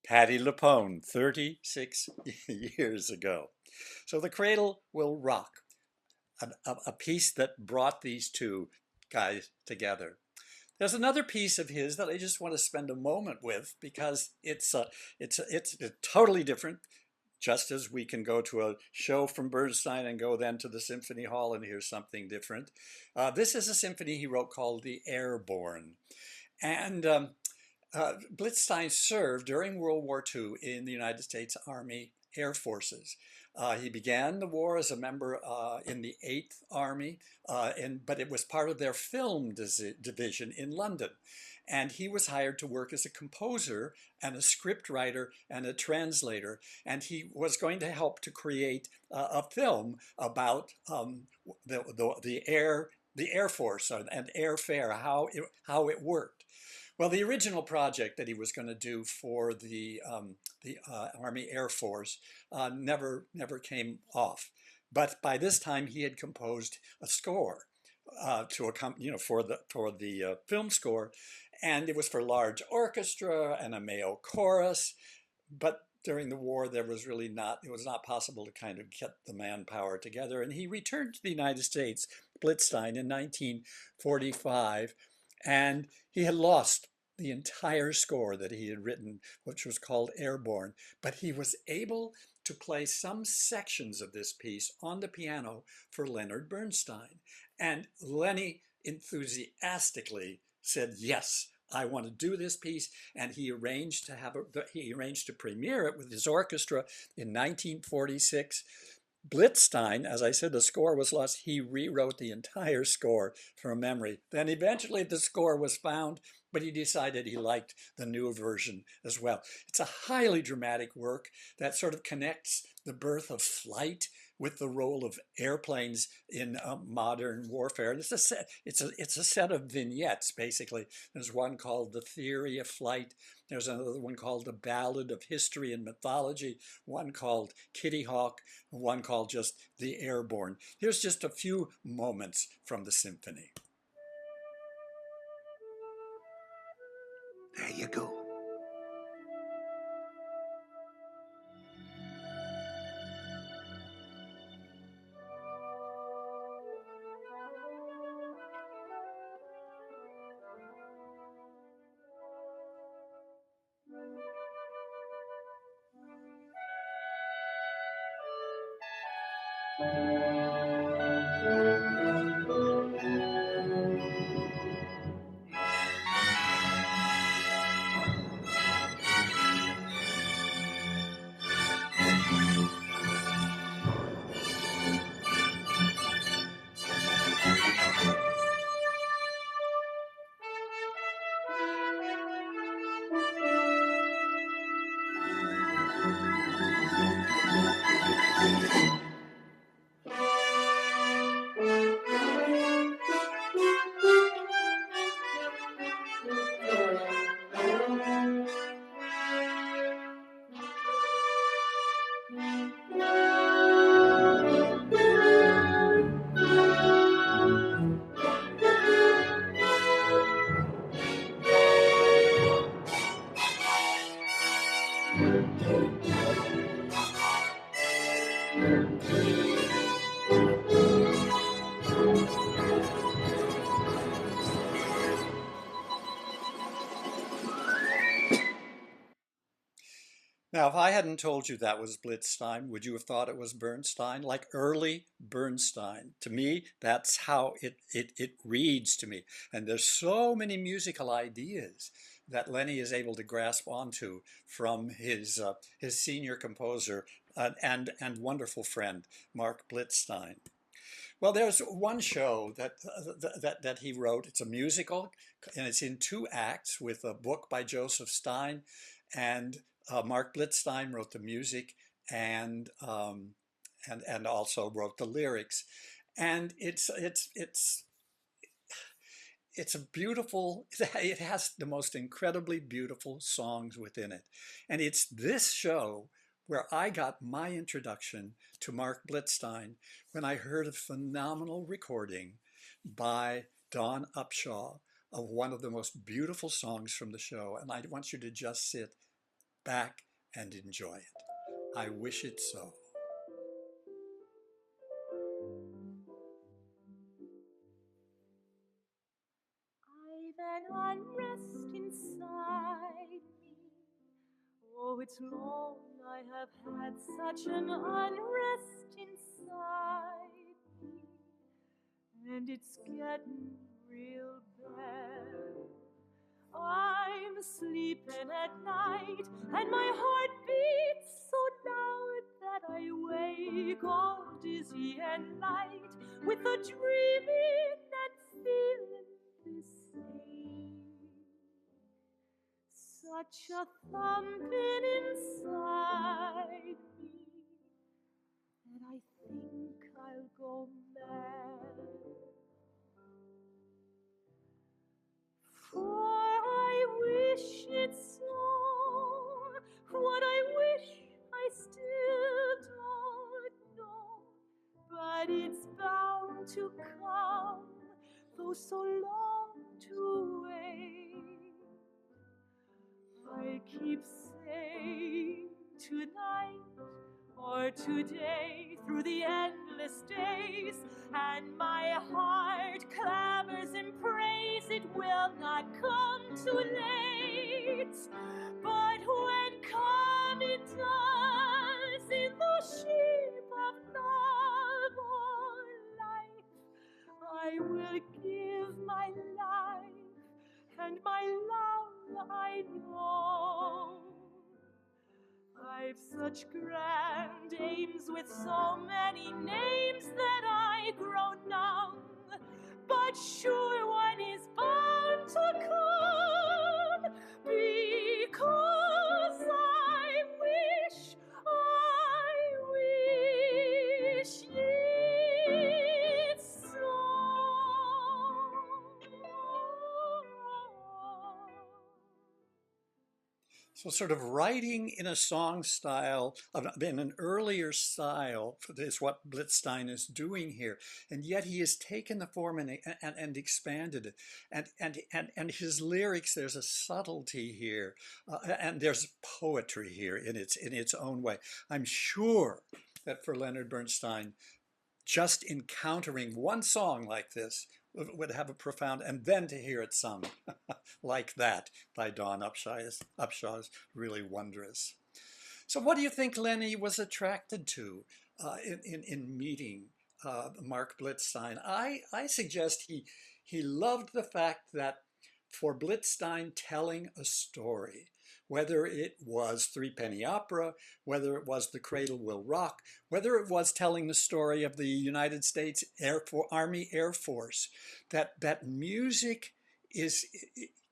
Patti LuPone, 36 years ago. So The Cradle Will Rock, a piece that brought these two guys together. There's another piece of his that I just want to spend a moment with because it's totally different. Just as we can go to a show from Bernstein and go then to the Symphony Hall and hear something different. This is a symphony he wrote called The Airborne. And Blitzstein served during World War II in the United States Army Air Forces. He began the war as a member in the 8th Army, but it was part of their film division in London. And he was hired to work as a composer and a script writer and a translator. And he was going to help to create a film about the Air Force and airfare, how it worked. Well, the original project that he was going to do for the Army Air Force never came off. But by this time, he had composed a score for the film score, and it was for large orchestra and a male chorus. But during the war, it was not possible to kind of get the manpower together. And he returned to the United States, Blitzstein, in 1945. And he had lost the entire score that he had written, which was called Airborne. But he was able to play some sections of this piece on the piano for Leonard Bernstein. And Lenny enthusiastically said, yes, I want to do this piece. And he arranged to premiere it with his orchestra in 1946. Blitzstein, as I said, the score was lost. He rewrote the entire score from memory. Then eventually the score was found, but he decided he liked the new version as well. It's a highly dramatic work that sort of connects the birth of flight with the role of airplanes in modern warfare. And it's a set of vignettes, basically. There's one called The Theory of Flight. There's another one called The Ballad of History and Mythology, one called Kitty Hawk, one called just The Airborne. Here's just a few moments from the symphony. There you go. Now, if I hadn't told you that was Blitzstein, would you have thought it was Bernstein? Like early Bernstein. To me, that's how it reads to me. And there's so many musical ideas that Lenny is able to grasp onto from his senior composer and wonderful friend, Mark Blitzstein. Well, there's one show that he wrote. It's a musical, and it's in 2 acts with a book by Joseph Stein, and Mark Blitzstein wrote the music and also wrote the lyrics. And it's a beautiful, it has the most incredibly beautiful songs within it. And it's this show where I got my introduction to Mark Blitzstein when I heard a phenomenal recording by Don Upshaw of one of the most beautiful songs from the show. And I want you to just sit back and enjoy it. I wish it so. I've an unrest inside me. Oh, it's long I have had such an unrest inside me, and it's getting real bad. I'm sleeping at night, and my heart beats so loud that I wake all dizzy and light with a dreaming and feeling the same. Such a thumping inside me that I think I'll go mad. For I wish it so. What I wish I still don't know. But it's bound to come, though so long to wait. I keep saying tonight or today through the endless days, and my heart clamors in praise it will not come too late. But when come it does in the shape of love or life, I will give my life and my love I know. I've such grand aims with so many names that I grow numb, but sure one is bound to come, because I wish it so. So sort of writing in a song style, in an earlier style, is what Blitzstein is doing here. And yet he has taken the form and expanded it. And his lyrics, there's a subtlety here. And there's poetry here in its own way. I'm sure that for Leonard Bernstein, just encountering one song like this would have a profound, and then to hear it sung like that by Don Upshaw is really wondrous. So what do you think Lenny was attracted to in meeting Mark Blitzstein? I suggest he loved the fact that for Blitzstein, telling a story, whether it was Threepenny Opera, whether it was The Cradle Will Rock, whether it was telling the story of the United States Army Air Force, that music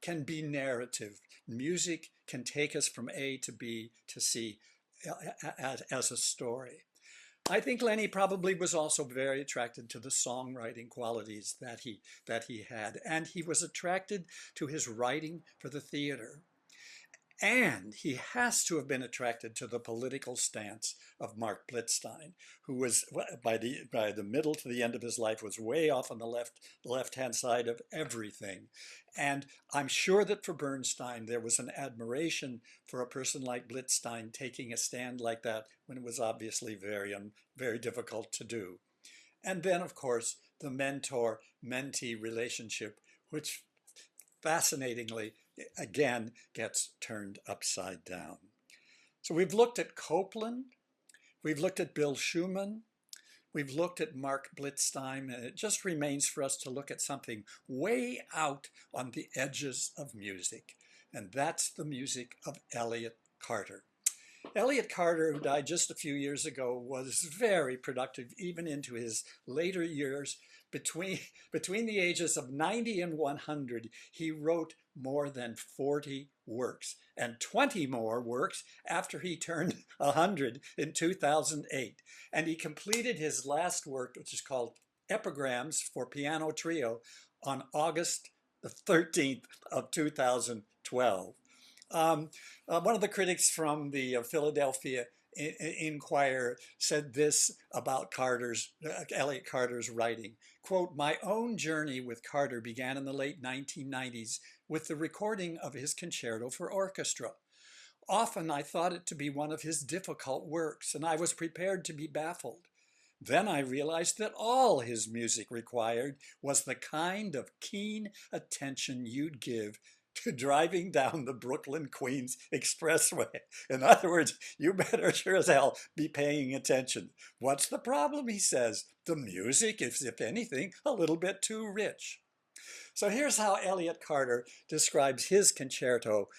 can be narrative. Music can take us from A to B to C as a story. I think Lenny probably was also very attracted to the songwriting qualities that he had, and he was attracted to his writing for the theater. And he has to have been attracted to the political stance of Mark Blitzstein, who was, by the middle to the end of his life, was way off on the left-hand side of everything. And I'm sure that for Bernstein, there was an admiration for a person like Blitzstein taking a stand like that when it was obviously very difficult to do. And then, of course, the mentor-mentee relationship, which fascinatingly, again, gets turned upside down. So we've looked at Copland, we've looked at Bill Schumann, we've looked at Mark Blitzstein, and it just remains for us to look at something way out on the edges of music, and that's the music of Elliott Carter. Elliott Carter, who died just a few years ago, was very productive even into his later years. Between the ages of 90 and 100, he wrote more than 40 works and 20 more works after he turned 100 in 2008. And he completed his last work, which is called Epigrams for Piano Trio, on August the 13th of 2012. One of the critics from the Philadelphia Inquirer said this about Elliott Carter's writing, quote, "My own journey with Carter began in the late 1990s with the recording of his concerto for orchestra. Often I thought it to be one of his difficult works, and I was prepared to be baffled. Then I realized that all his music required was the kind of keen attention you'd give to driving down the Brooklyn-Queens Expressway. In other words, you better sure as hell be paying attention. What's the problem, he says? The music is, if anything, a little bit too rich." So here's how Elliott Carter describes his concerto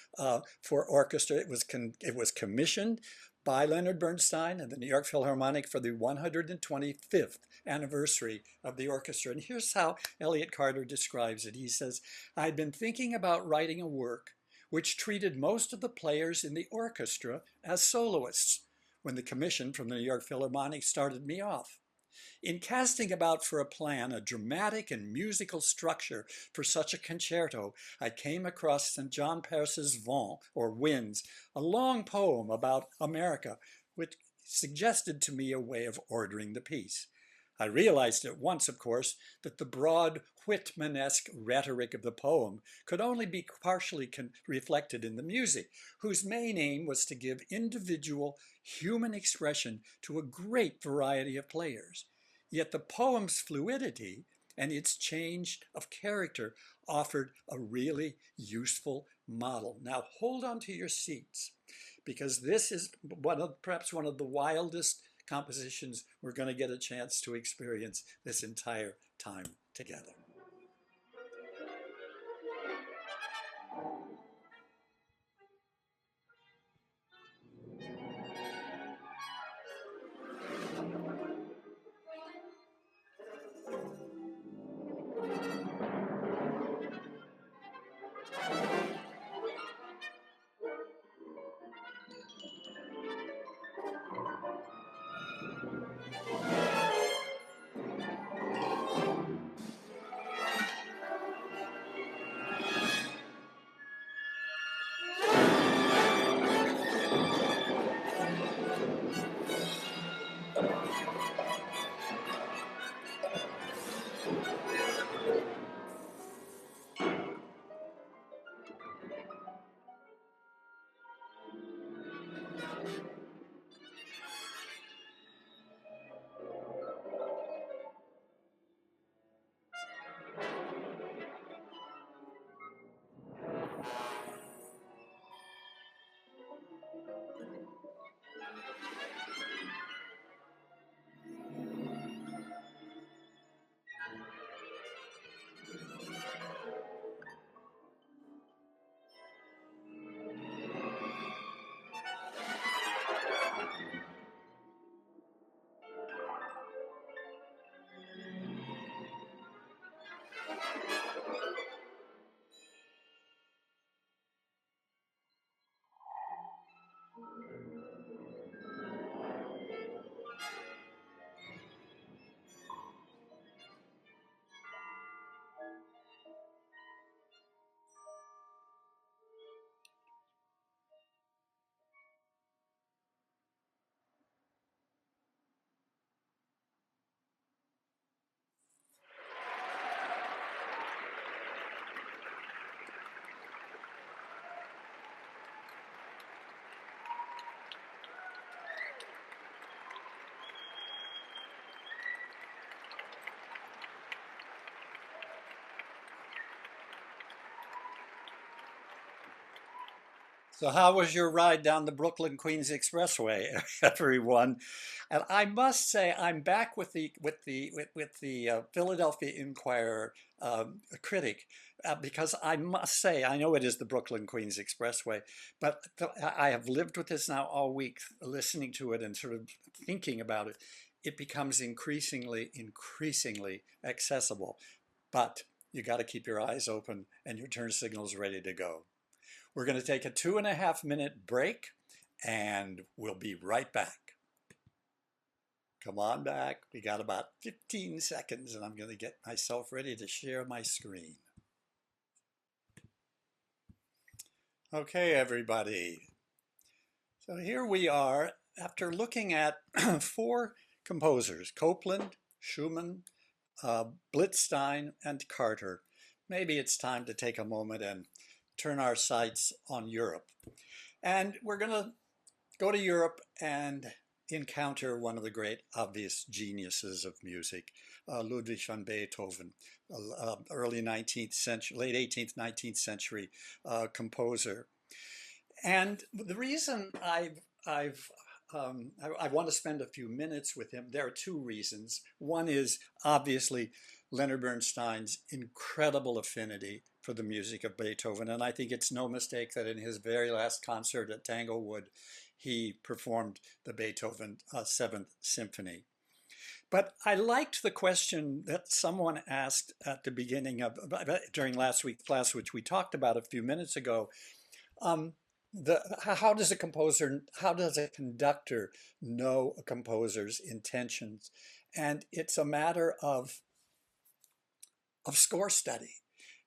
for orchestra. It was commissioned by Leonard Bernstein and the New York Philharmonic for the 125th anniversary of the orchestra. And here's how Elliott Carter describes it. He says, "I'd been thinking about writing a work which treated most of the players in the orchestra as soloists when the commission from the New York Philharmonic started me off. In casting about for a plan, a dramatic and musical structure for such a concerto, I came across St. John Perce's Vent, or Winds, a long poem about America, which suggested to me a way of ordering the piece. I realized at once, of course, that the broad Whitmanesque rhetoric of the poem could only be partially reflected in the music, whose main aim was to give individual human expression to a great variety of players. Yet the poem's fluidity and its change of character offered a really useful model." Now hold on to your seats, because this is perhaps one of the wildest compositions we're going to get a chance to experience this entire time together. So how was your ride down the Brooklyn Queens Expressway, everyone? And I must say, I'm back with the Philadelphia Inquirer critic because I must say, I know it is the Brooklyn Queens Expressway, but I have lived with this now all week, listening to it and sort of thinking about it. It becomes increasingly accessible, but you got to keep your eyes open and your turn signals ready to go. We're going to take a 2.5-minute break and we'll be right back. Come on back. We got about 15 seconds and I'm going to get myself ready to share my screen. Okay, everybody. So here we are after looking at 4 composers, Copland, Schumann, Blitzstein, and Carter. Maybe it's time to take a moment and turn our sights on Europe. And we're going to go to Europe and encounter one of the great obvious geniuses of music, Ludwig van Beethoven, early 19th century, late 18th, 19th century composer. And the reason I want to spend a few minutes with him, there are 2 reasons. One is obviously Leonard Bernstein's incredible affinity for the music of Beethoven. And I think it's no mistake that in his very last concert at Tanglewood, he performed the Beethoven 7th Symphony. But I liked the question that someone asked at the beginning of, during last week's class, which we talked about a few minutes ago. How does a conductor know a composer's intentions? And it's a matter of score study,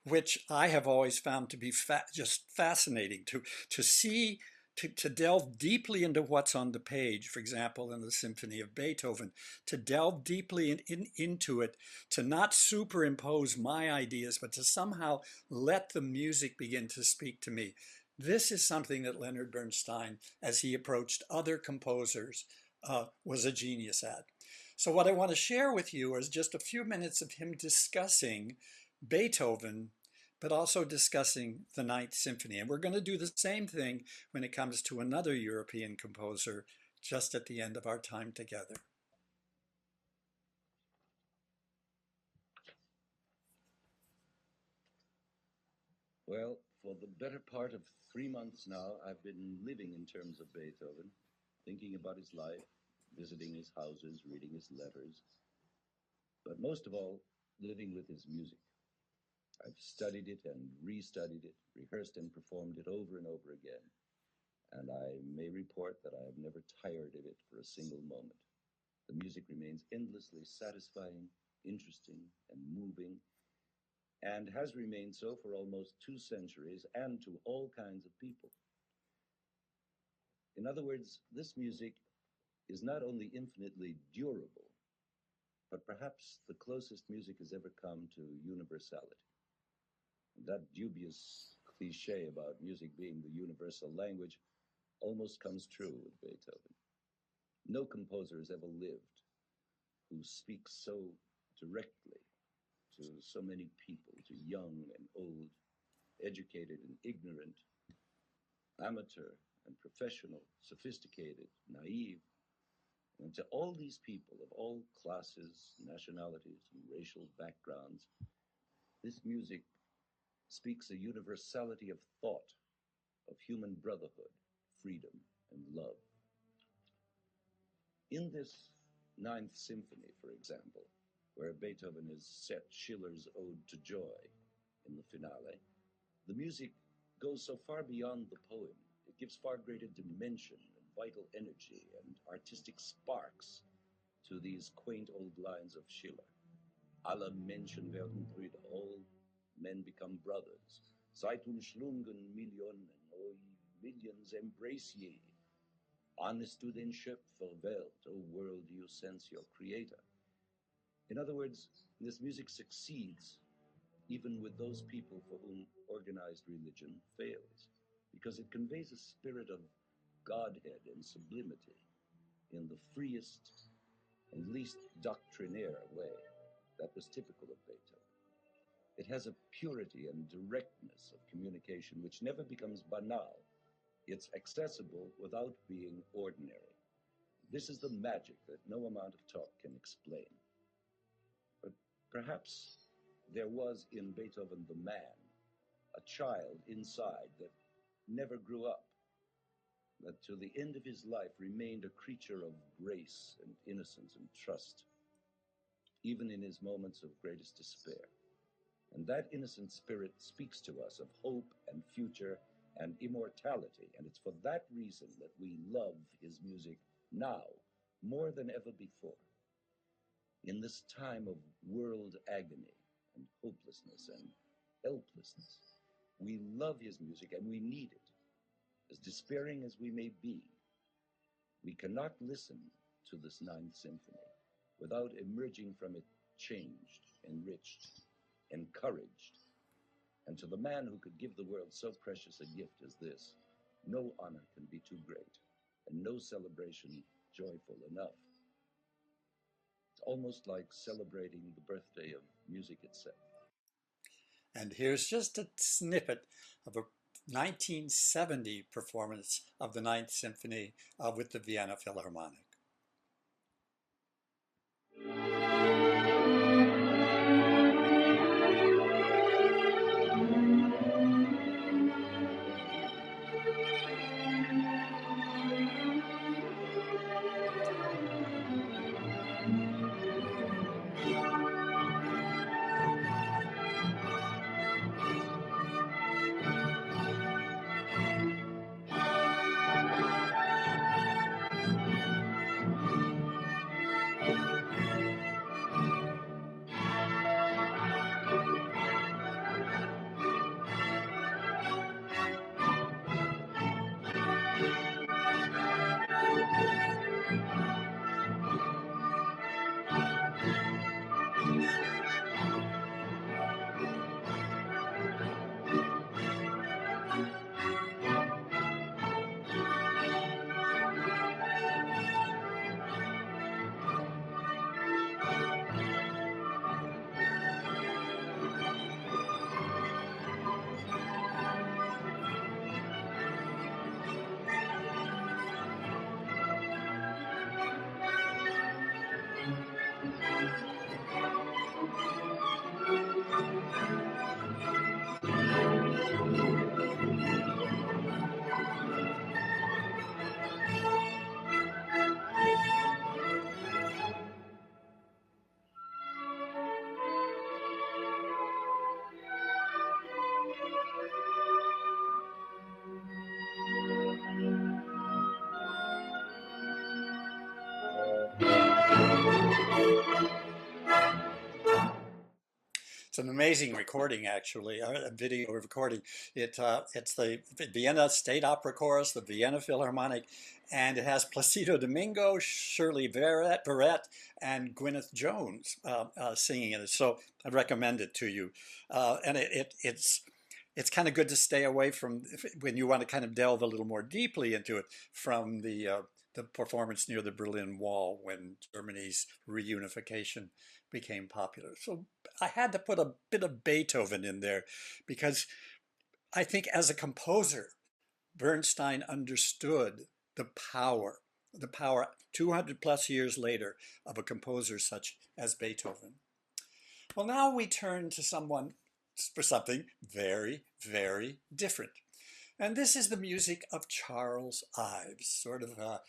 which I have always found to be just fascinating to see, to delve deeply into what's on the page. For example, in the Symphony of Beethoven, to delve deeply into it, to not superimpose my ideas, but to somehow let the music begin to speak to me. This is something that Leonard Bernstein, as he approached other composers, was a genius at. So what I want to share with you is just a few minutes of him discussing Beethoven, but also discussing the Ninth Symphony. And we're going to do the same thing when it comes to another European composer just at the end of our time together. Well, for the better part of 3 months now, I've been living in terms of Beethoven, thinking about his life, visiting his houses, reading his letters, but most of all, living with his music. I've studied it and restudied it, rehearsed and performed it over and over again, and I may report that I have never tired of it for a single moment. The music remains endlessly satisfying, interesting, and moving, and has remained so for almost 2 centuries and to all kinds of people. In other words, this music is not only infinitely durable, but perhaps the closest music has ever come to universality. That dubious cliche about music being the universal language almost comes true with Beethoven. No composer has ever lived who speaks so directly to so many people, to young and old, educated and ignorant, amateur and professional, sophisticated, naive, and to all these people of all classes, nationalities, and racial backgrounds. This music speaks a universality of thought, of human brotherhood, freedom, and love. In this Ninth Symphony, for example, where Beethoven has set Schiller's Ode to Joy in the finale, the music goes so far beyond the poem. It gives far greater dimension and vital energy and artistic sparks to these quaint old lines of Schiller. Alle Menschen werden Brüder, all men become brothers. Seid umschlungen Millionen, o millions embrace ye. Ahnest du den Schöpfer Welt, O world, you sense your creator. In other words, this music succeeds even with those people for whom organized religion fails, because it conveys a spirit of Godhead and sublimity in the freest and least doctrinaire way that was typical of Beethoven. It has a purity and directness of communication which never becomes banal, It's accessible without being ordinary. This is the magic that no amount of talk can explain. But perhaps there was in Beethoven the man, a child inside that never grew up, that to the end of his life remained a creature of grace and innocence and trust, even in his moments of greatest despair. And that innocent spirit speaks to us of hope and future and immortality. And it's for that reason that we love his music now more than ever before. In this time of world agony and hopelessness and helplessness, we love his music and we need it. As despairing as we may be, we cannot listen to this Ninth Symphony without emerging from it changed, enriched, encouraged. And to the man who could give the world so precious a gift as this, no honor can be too great, and no celebration joyful enough. It's almost like celebrating the birthday of music itself. And here's just a snippet of a 1970 performance of the Ninth Symphony with the Vienna Philharmonic. It's an amazing recording, actually, a video recording. It's the Vienna State Opera Chorus, the Vienna Philharmonic, and it has Placido Domingo, Shirley Verrett, and Gwyneth Jones singing it. So I recommend it to you. And it's kind of good to stay away from, when you want to kind of delve a little more deeply into it, from the performance near the Berlin Wall when Germany's reunification became popular. So I had to put a bit of Beethoven in there because I think as a composer, Bernstein understood the power 200 plus years later of a composer such as Beethoven. Well, now we turn to something very, very different. And this is the music of Charles Ives, sort of a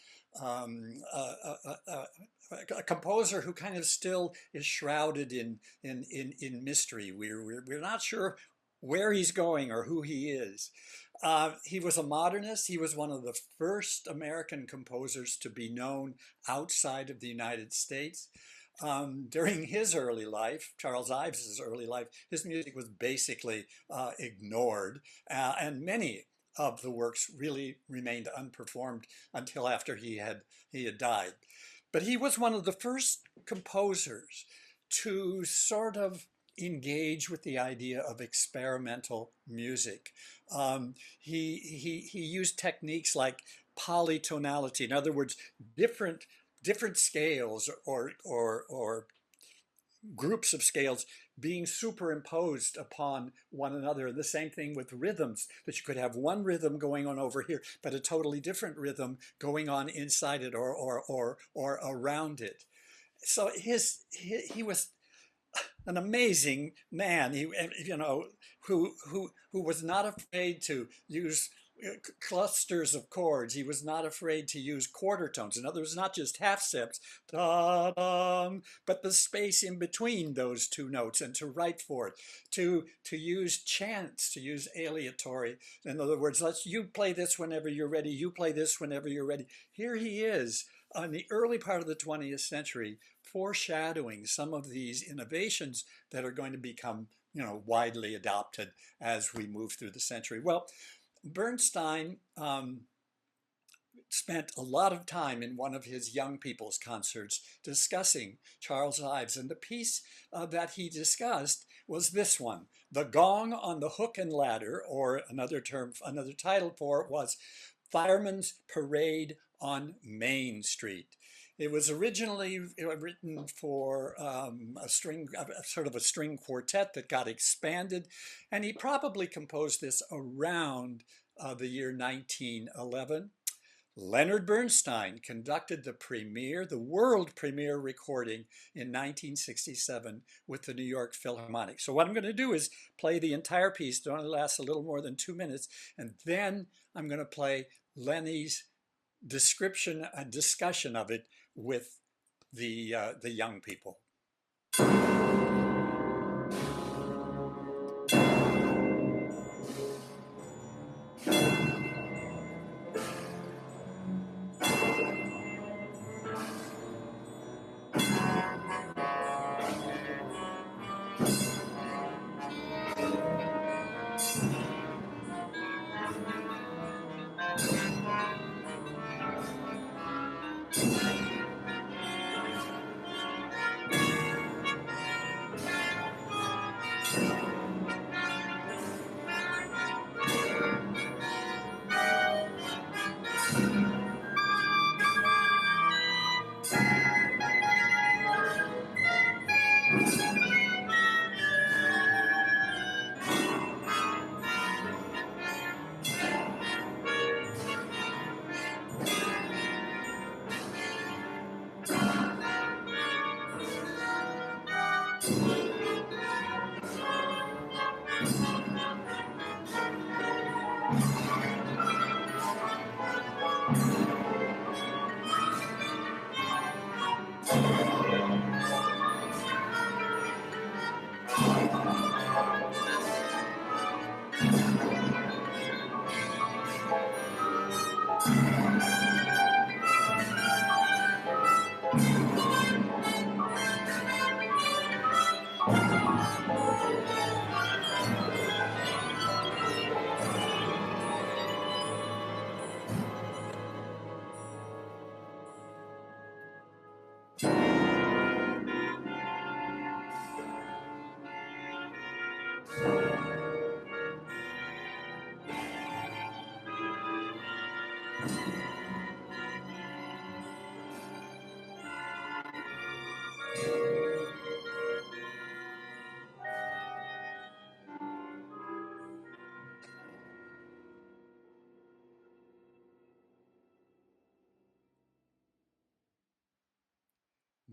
composer who kind of still is shrouded in mystery. We're not sure where he's going or who he is. He was a modernist. He was one of the first American composers to be known outside of the United States. During his early life, Charles Ives' early life, his music was basically ignored, and many of the works really remained unperformed until after he had died. But he was one of the first composers to sort of engage with the idea of experimental music. He used techniques like polytonality, in other words, different scales or groups of scales being superimposed upon one another. The same thing with rhythms, that you could have one rhythm going on over here, but a totally different rhythm going on inside it or around it. So he was an amazing man. He, you know, who was not afraid to use clusters of chords. He was not afraid to use quarter tones. In other words, not just half steps, da-dum, but the space in between those two notes, and to write for it, to use chants, to use aleatory. In other words, you play this whenever you're ready, you play this whenever you're ready. Here he is in the early part of the 20th century, foreshadowing some of these innovations that are going to become, you know, widely adopted as we move through the century. Well, Bernstein spent a lot of time in one of his young people's concerts discussing Charles Ives, and the piece that he discussed was this one, "The Gong on the Hook and Ladder," or another title for it was "Fireman's Parade on Main Street." It was originally written for a string quartet that got expanded, and he probably composed this around the year 1911. Leonard Bernstein conducted the world premiere recording in 1967 with the New York Philharmonic. So what I'm going to do is play the entire piece. It only lasts a little more than 2 minutes, and then I'm going to play Lenny's description and discussion of it with the young people.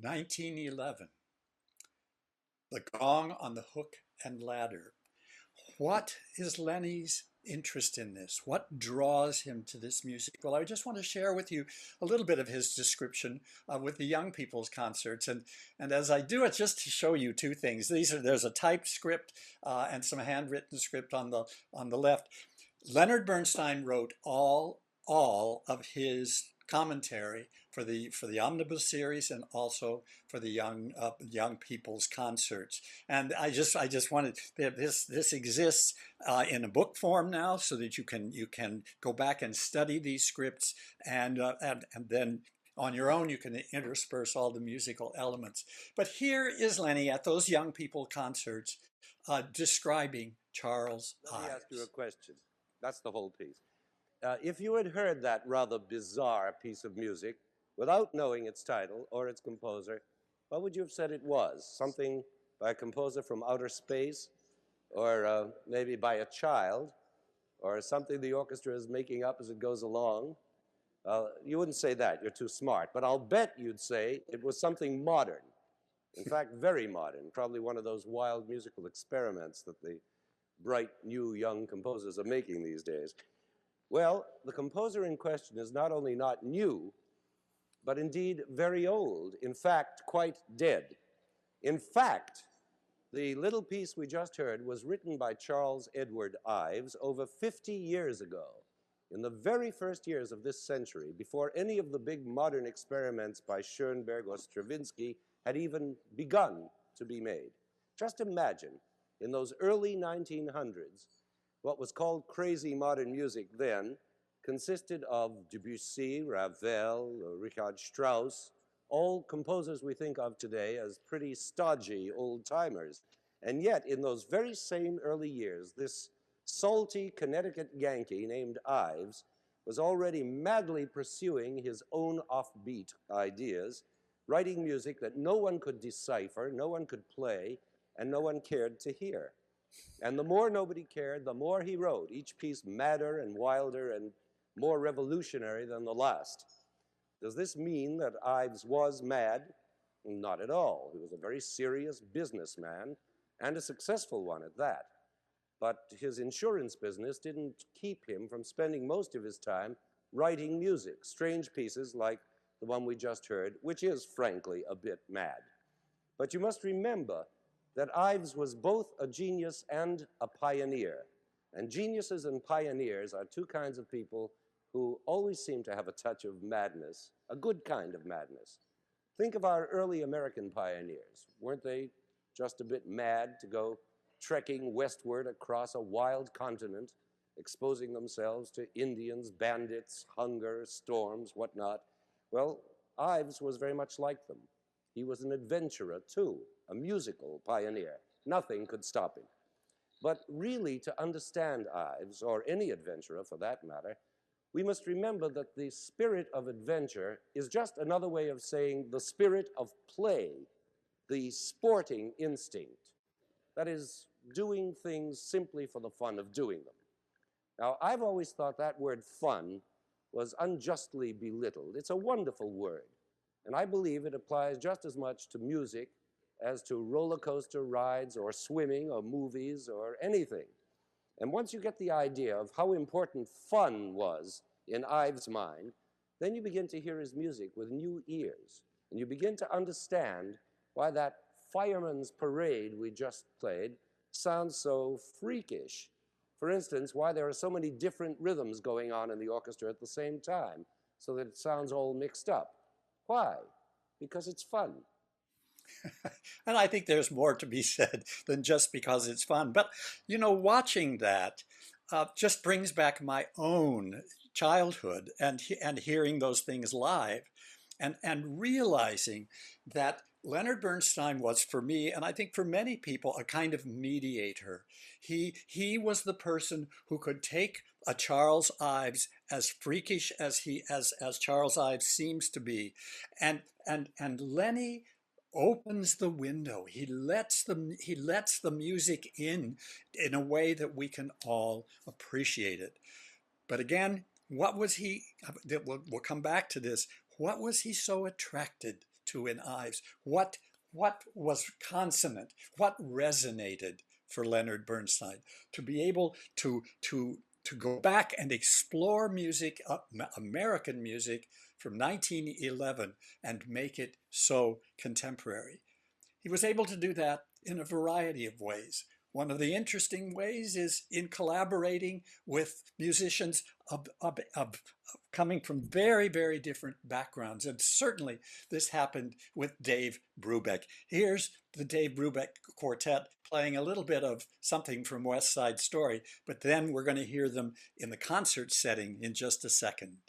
1911, The Gong on the Hook and Ladder. What is Lenny's interest in this? What draws him to this music? Well, I just want to share with you a little bit of his description with the young people's concerts. And as I do it, just to show you two things. There's a typed script and some handwritten script on the left. Leonard Bernstein wrote all of his commentary for the omnibus series and also for the young people's concerts. And I just wanted this exists in a book form now, so that you can go back and study these scripts, and then on your own you can intersperse all the musical elements. But here is Lenny at those young people concerts describing Charles Ives. Let me ask you a question. That's the whole piece. If you had heard that rather bizarre piece of music without knowing its title or its composer, what would you have said it was? Something by a composer from outer space, or maybe by a child, or something the orchestra is making up as it goes along, you wouldn't say that. You're too smart. But I'll bet you'd say it was something modern. In fact, very modern. Probably one of those wild musical experiments that the bright, new, young composers are making these days. Well, the composer in question is not only not new, but indeed very old. In fact, quite dead. In fact, the little piece we just heard was written by Charles Edward Ives over 50 years ago, in the very first years of this century, before any of the big modern experiments by Schoenberg or Stravinsky had even begun to be made. Just imagine, in those early 1900s, what was called crazy modern music then consisted of Debussy, Ravel, Richard Strauss, all composers we think of today as pretty stodgy old-timers. And yet, in those very same early years, this salty Connecticut Yankee named Ives was already madly pursuing his own offbeat ideas, writing music that no one could decipher, no one could play, and no one cared to hear. And the more nobody cared, the more he wrote, each piece madder and wilder and more revolutionary than the last. Does this mean that Ives was mad? Not at all. He was a very serious businessman, and a successful one at that. But his insurance business didn't keep him from spending most of his time writing music, strange pieces like the one we just heard, which is, frankly, a bit mad. But you must remember that Ives was both a genius and a pioneer. And geniuses and pioneers are two kinds of people who always seem to have a touch of madness, a good kind of madness. Think of our early American pioneers. Weren't they just a bit mad to go trekking westward across a wild continent, exposing themselves to Indians, bandits, hunger, storms, whatnot? Well, Ives was very much like them. He was an adventurer, too, a musical pioneer. Nothing could stop him. But really, to understand Ives, or any adventurer for that matter, we must remember that the spirit of adventure is just another way of saying the spirit of play, the sporting instinct. That is, doing things simply for the fun of doing them. Now, I've always thought that word fun was unjustly belittled. It's a wonderful word, and I believe it applies just as much to music as to roller coaster rides or swimming or movies or anything. And once you get the idea of how important fun was in Ives' mind, then you begin to hear his music with new ears, and you begin to understand why that fireman's parade we just played sounds so freakish. For instance, why there are so many different rhythms going on in the orchestra at the same time, so that it sounds all mixed up. Why? Because it's fun. And I think there's more to be said than just because it's fun. But, you know, watching that just brings back my own childhood and hearing those things live and realizing that Leonard Bernstein was, for me, and I think for many people, a kind of mediator. He was the person who could take a Charles Ives, as freakish as Charles Ives seems to be, and Lenny opens the window. He lets the music in a way that we can all appreciate it. But again, what was he? We'll come back to this. What was he so attracted to in Ives? What was consonant? What resonated for Leonard Bernstein? To be able to go back and explore music, American music from 1911, and make it so contemporary. He was able to do that in a variety of ways. One of the interesting ways is in collaborating with musicians coming from very, very different backgrounds. And certainly this happened with Dave Brubeck. Here's the Dave Brubeck Quartet playing a little bit of something from West Side Story, but then we're going to hear them in the concert setting in just a second.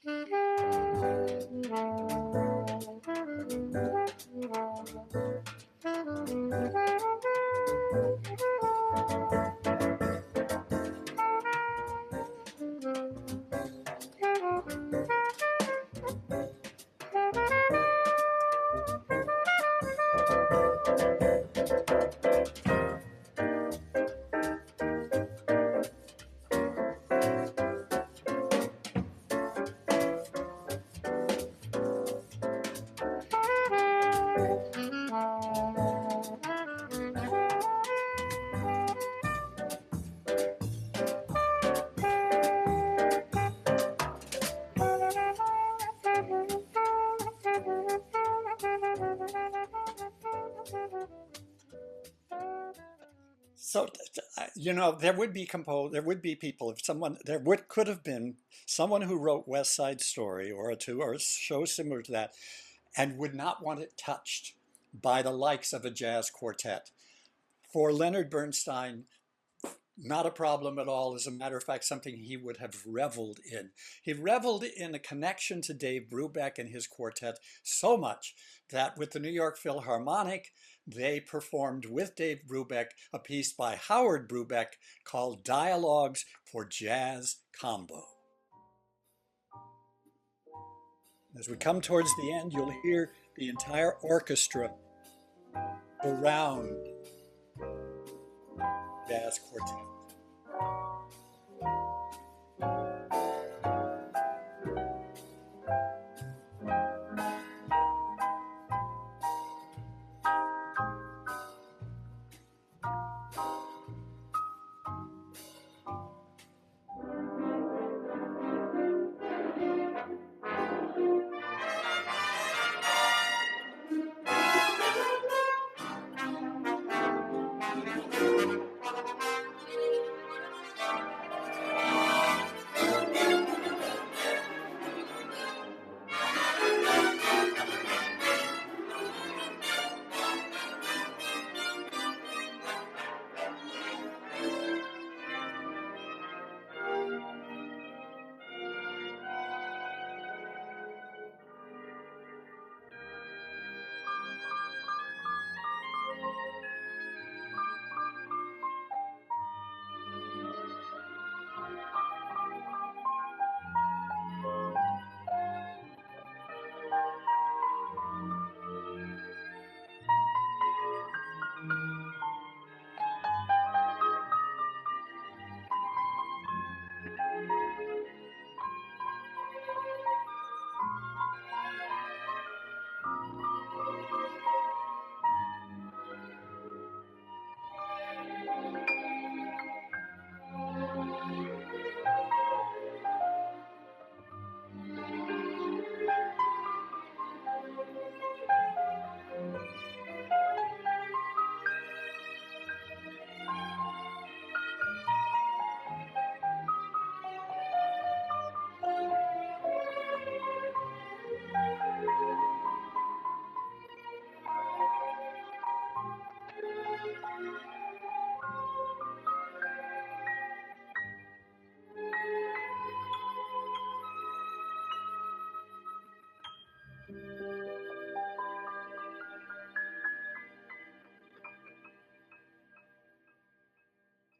So, there would be people, if someone, could have been someone who wrote West Side Story or a show similar to that and would not want it touched by the likes of a jazz quartet. For Leonard Bernstein, not a problem at all. As a matter of fact, something he would have reveled in. He reveled in a connection to Dave Brubeck and his quartet so much that with the New York Philharmonic, they performed with Dave Brubeck a piece by Howard Brubeck called Dialogues for Jazz Combo. As we come towards the end, you'll hear the entire orchestra around jazz quartet.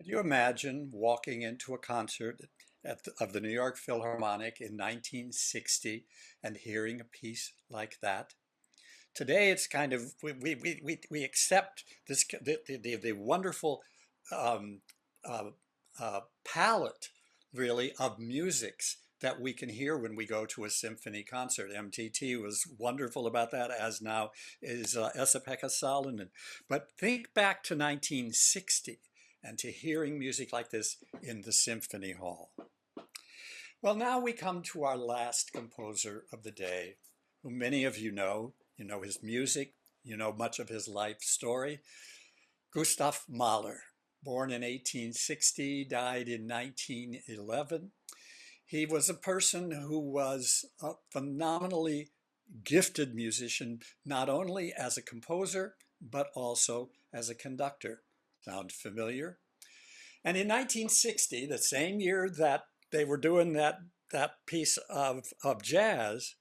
Could you imagine walking into a concert of the New York Philharmonic in 1960 and hearing a piece like that? Today, it's kind of, we accept this, the wonderful um, palette, really, of musics that we can hear when we go to a symphony concert. MTT was wonderful about that, as now is Esa-Pekka Salonen. But think back to 1960 and to hearing music like this in the symphony hall. Well, now we come to our last composer of the day, who many of you know. You know his music, you know much of his life story. Gustav Mahler, born in 1860, died in 1911. He was a person who was a phenomenally gifted musician, not only as a composer, but also as a conductor. Sound familiar? And in 1960, the same year that they were doing that piece of jazz,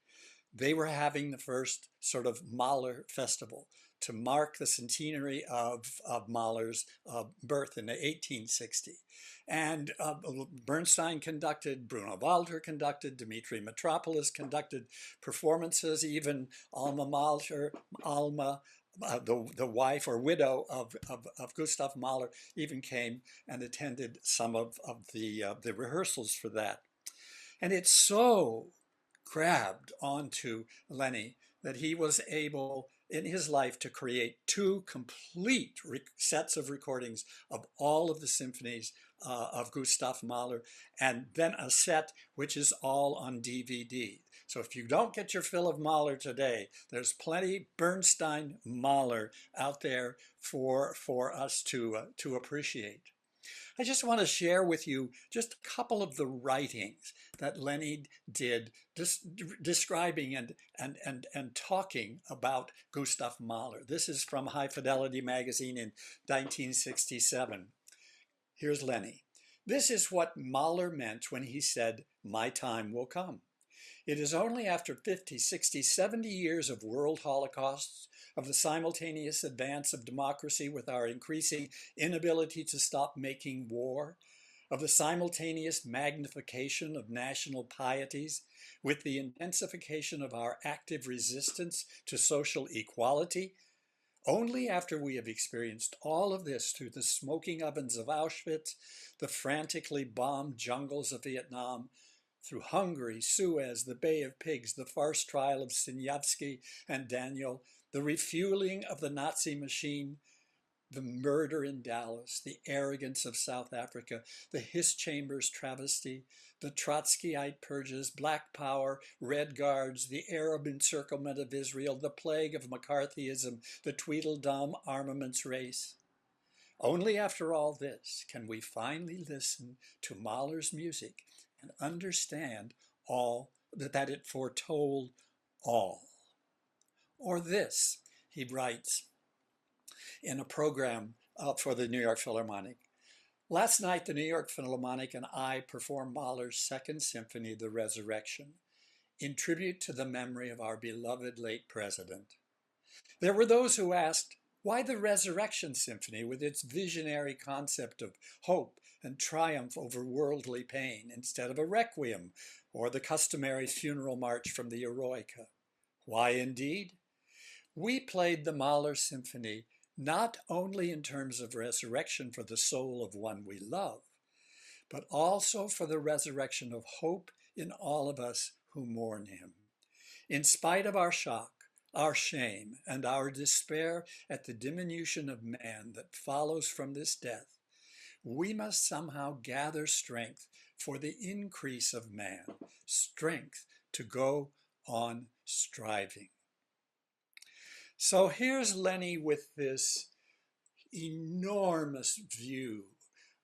they were having the first sort of Mahler festival to mark the centenary of Mahler's birth in 1860. And Bernstein conducted, Bruno Walter conducted, Dmitri Mitropoulos conducted performances, even Alma Mahler, the wife or widow of Gustav Mahler, even came and attended some of the rehearsals for that. And it so grabbed onto Lenny that he was able in his life to create two complete sets of recordings of all of the symphonies of Gustav Mahler, and then a set which is all on DVD. So if you don't get your fill of Mahler today, there's plenty Bernstein, Mahler out there for us to appreciate. I just want to share with you just a couple of the writings that Lenny did describing and talking about Gustav Mahler. This is from High Fidelity magazine in 1967. Here's Lenny. This is what Mahler meant when he said, "My time will come." It is only after 50, 60, 70 years of world holocausts, of the simultaneous advance of democracy with our increasing inability to stop making war, of the simultaneous magnification of national pieties with the intensification of our active resistance to social equality, only after we have experienced all of this through the smoking ovens of Auschwitz, the frantically bombed jungles of Vietnam, through Hungary, Suez, the Bay of Pigs, the farce trial of Sinyavsky and Daniel, the refueling of the Nazi machine, the murder in Dallas, the arrogance of South Africa, the Hiss Chambers travesty, the Trotskyite purges, Black Power, Red Guards, the Arab encirclement of Israel, the plague of McCarthyism, the Tweedledum armaments race. Only after all this can we finally listen to Mahler's music and understand all that it foretold all. Or this, he writes in a program for the New York Philharmonic. Last night, the New York Philharmonic and I performed Mahler's Second Symphony, The Resurrection, in tribute to the memory of our beloved late president. There were those who asked, why the Resurrection Symphony with its visionary concept of hope and triumph over worldly pain instead of a requiem or the customary funeral march from the Eroica? Why indeed? We played the Mahler Symphony not only in terms of resurrection for the soul of one we love, but also for the resurrection of hope in all of us who mourn him. In spite of our shock, our shame, and our despair at the diminution of man that follows from this death, we must somehow gather strength for the increase of man, strength to go on striving. So here's Lenny with this enormous view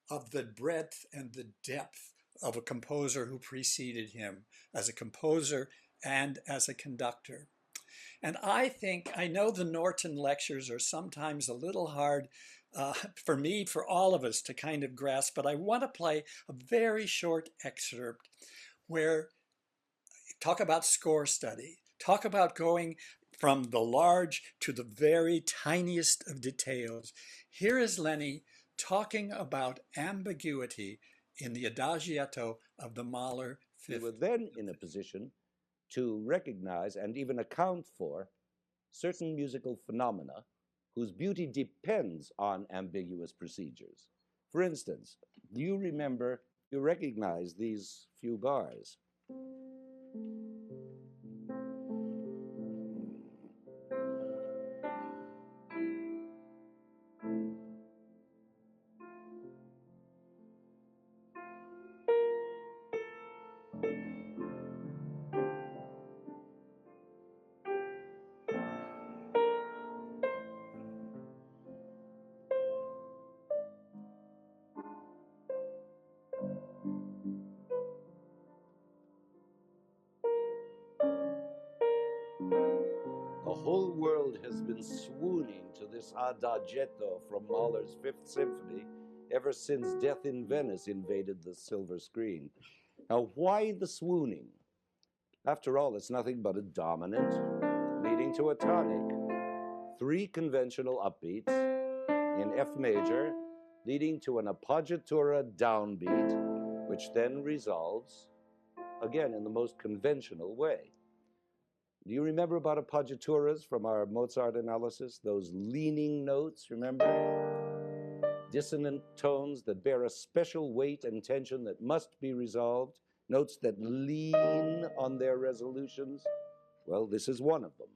of the breadth and the depth of a composer who preceded him as a composer and as a conductor. And I know the Norton lectures are sometimes a little hard for me, for all of us to kind of grasp, but I want to play a very short excerpt where talk about score study, talk about going from the large to the very tiniest of details. Here is Lenny talking about ambiguity in the adagietto of the Mahler Fifth. We were then in a position to recognize and even account for certain musical phenomena whose beauty depends on ambiguous procedures. For instance, do you recognize these few bars? The whole world has been swooning to this adagietto from Mahler's Fifth Symphony ever since Death in Venice invaded the silver screen. Now, why the swooning? After all, it's nothing but a dominant leading to a tonic. 3 conventional upbeats in F major, leading to an appoggiatura downbeat, which then resolves, again, in the most conventional way. Do you remember about appoggiaturas from our Mozart analysis? Those leaning notes, remember? Dissonant tones that bear a special weight and tension that must be resolved. Notes that lean on their resolutions. Well, this is one of them.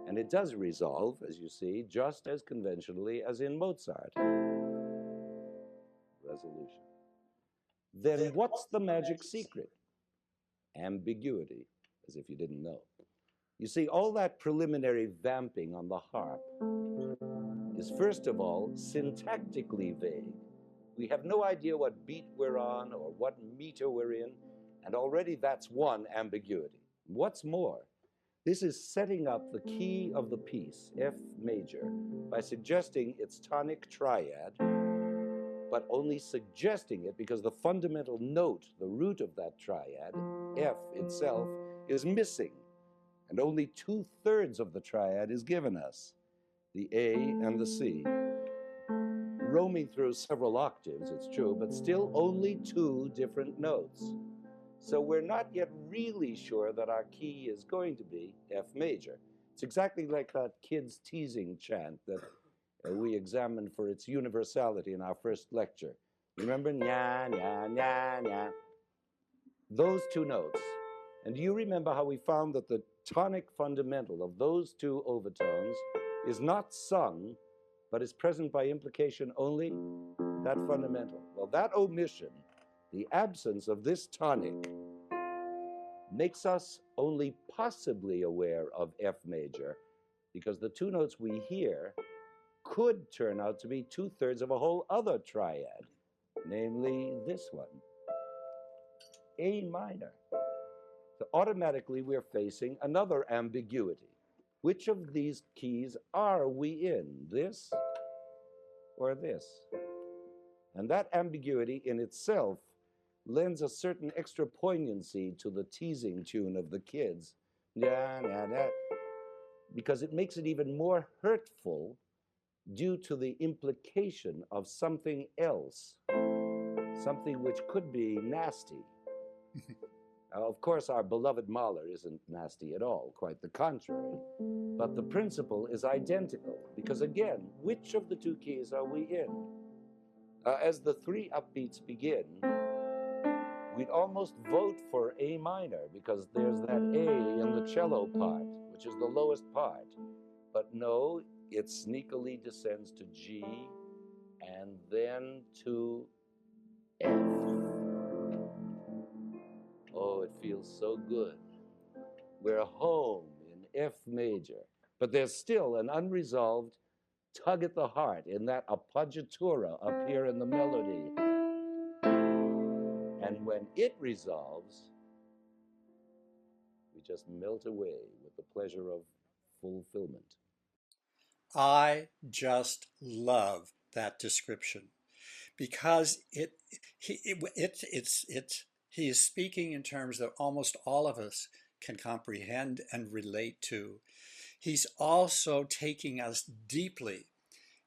And it does resolve, as you see, just as conventionally as in Mozart. Resolution. Then what's the magic secret? ambiguity, as if you didn't know. You see, all that preliminary vamping on the harp is, first of all, syntactically vague. We have no idea what beat we're on or what meter we're in, and already that's one ambiguity. What's more, this is setting up the key of the piece, F major, by suggesting its tonic triad, but only suggesting it because the fundamental note, the root of that triad, F itself, is missing, and only 2/3 of the triad is given us, the A and the C. Roaming through several octaves, it's true, but still only 2 different notes. So we're not yet really sure that our key is going to be F major. It's exactly like that kid's teasing chant that we examined for its universality in our first lecture. Remember? Nya, nya, nya, nya. Those 2 notes. And do you remember how we found that the tonic fundamental of those 2 overtones is not sung, but is present by implication only? That fundamental. Well, that omission, the absence of this tonic, makes us only possibly aware of F major, because the 2 notes we hear could turn out to be 2/3 of a whole other triad, namely this one, A minor. So automatically we're facing another ambiguity. Which of these keys are we in, this or this? And that ambiguity in itself lends a certain extra poignancy to the teasing tune of the kids, because it makes it even more hurtful due to the implication of something else, something which could be nasty. Of course, our beloved Mahler isn't nasty at all, quite the contrary. But the principle is identical, because again, which of the 2 keys are we in? As the 3 upbeats begin, we'd almost vote for A minor, because there's that A in the cello part, which is the lowest part. But no, it sneakily descends to G and then to F. Oh, it feels so good. We're home in F major, but there's still an unresolved tug at the heart in that appoggiatura up here in the melody. And when it resolves, we just melt away with the pleasure of fulfillment. I just love that description, because he is speaking in terms that almost all of us can comprehend and relate to. He's also taking us deeply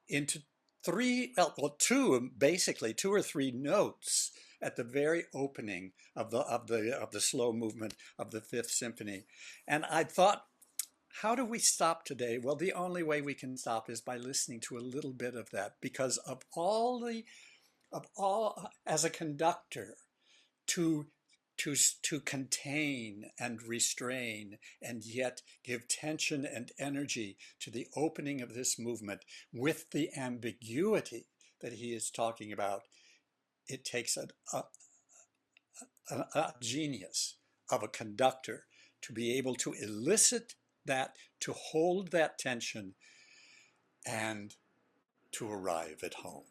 into 2 or 3 notes at the very opening of the slow movement of the 5th Symphony. And I thought, how do we stop today? Well, the only way we can stop is by listening to a little bit of that, because of all as a conductor, to contain and restrain and yet give tension and energy to the opening of this movement with the ambiguity that he is talking about, it takes a genius of a conductor to be able to elicit that, to hold that tension, and to arrive at home.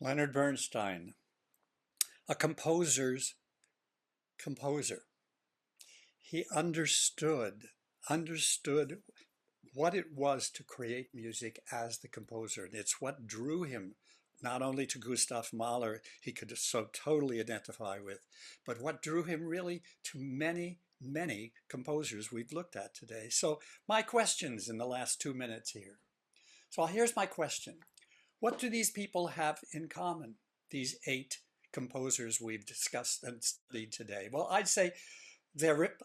Leonard Bernstein, a composer's composer. He understood what it was to create music as the composer. And it's what drew him not only to Gustav Mahler, he could so totally identify with, but what drew him really to many, many composers we've looked at today. So my questions in the last 2 minutes here. So here's my question. What do these people have in common, these 8 composers we've discussed and studied today? Well, I'd say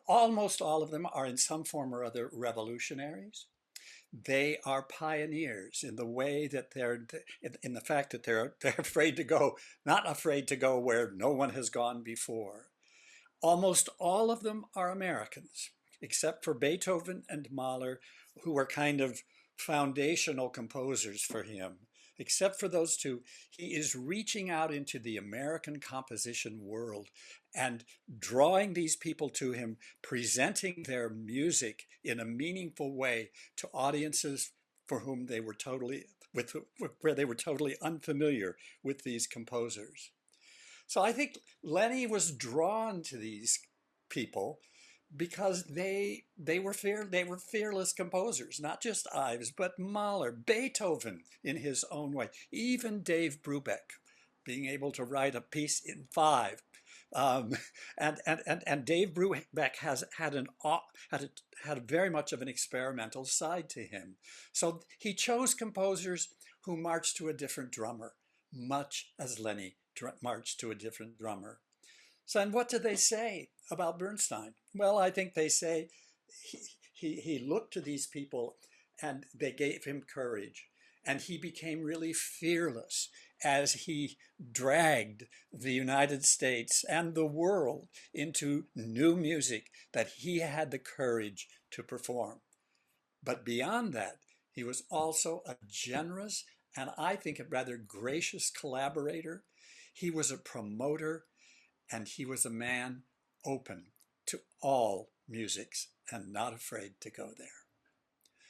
almost all of them are in some form or other revolutionaries. They are pioneers in the way that in the fact that they're afraid to go, not afraid to go where no one has gone before. Almost all of them are Americans, except for Beethoven and Mahler, who were kind of foundational composers for him. Except for those two, he is reaching out into the American composition world and drawing these people to him, presenting their music in a meaningful way to audiences for whom they were where they were totally unfamiliar with these composers. So I think Lenny was drawn to these people because they were fearless composers, not just Ives, but Mahler, Beethoven in his own way, even Dave Brubeck, being able to write a piece in 5. And Dave Brubeck has had very much of an experimental side to him. So he chose composers who marched to a different drummer, much as Lenny marched to a different drummer. So, and what do they say about Bernstein? Well, I think they say he looked to these people and they gave him courage. And he became really fearless as he dragged the United States and the world into new music that he had the courage to perform. But beyond that, he was also a generous and I think a rather gracious collaborator. He was a promoter, and he was a man open to all musics and not afraid to go there.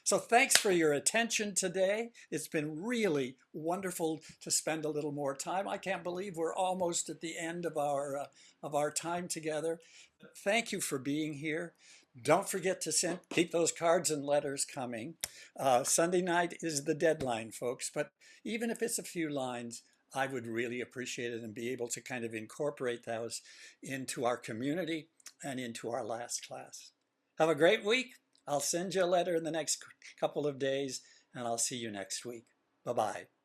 So thanks for your attention today. It's been really wonderful to spend a little more time. I can't believe we're almost at the end of our time together. Thank you for being here. Don't forget to keep those cards and letters coming. Sunday night is the deadline, folks, but even if it's a few lines, I would really appreciate it and be able to kind of incorporate those into our community and into our last class. Have a great week. I'll send you a letter in the next couple of days, and I'll see you next week. Bye-bye.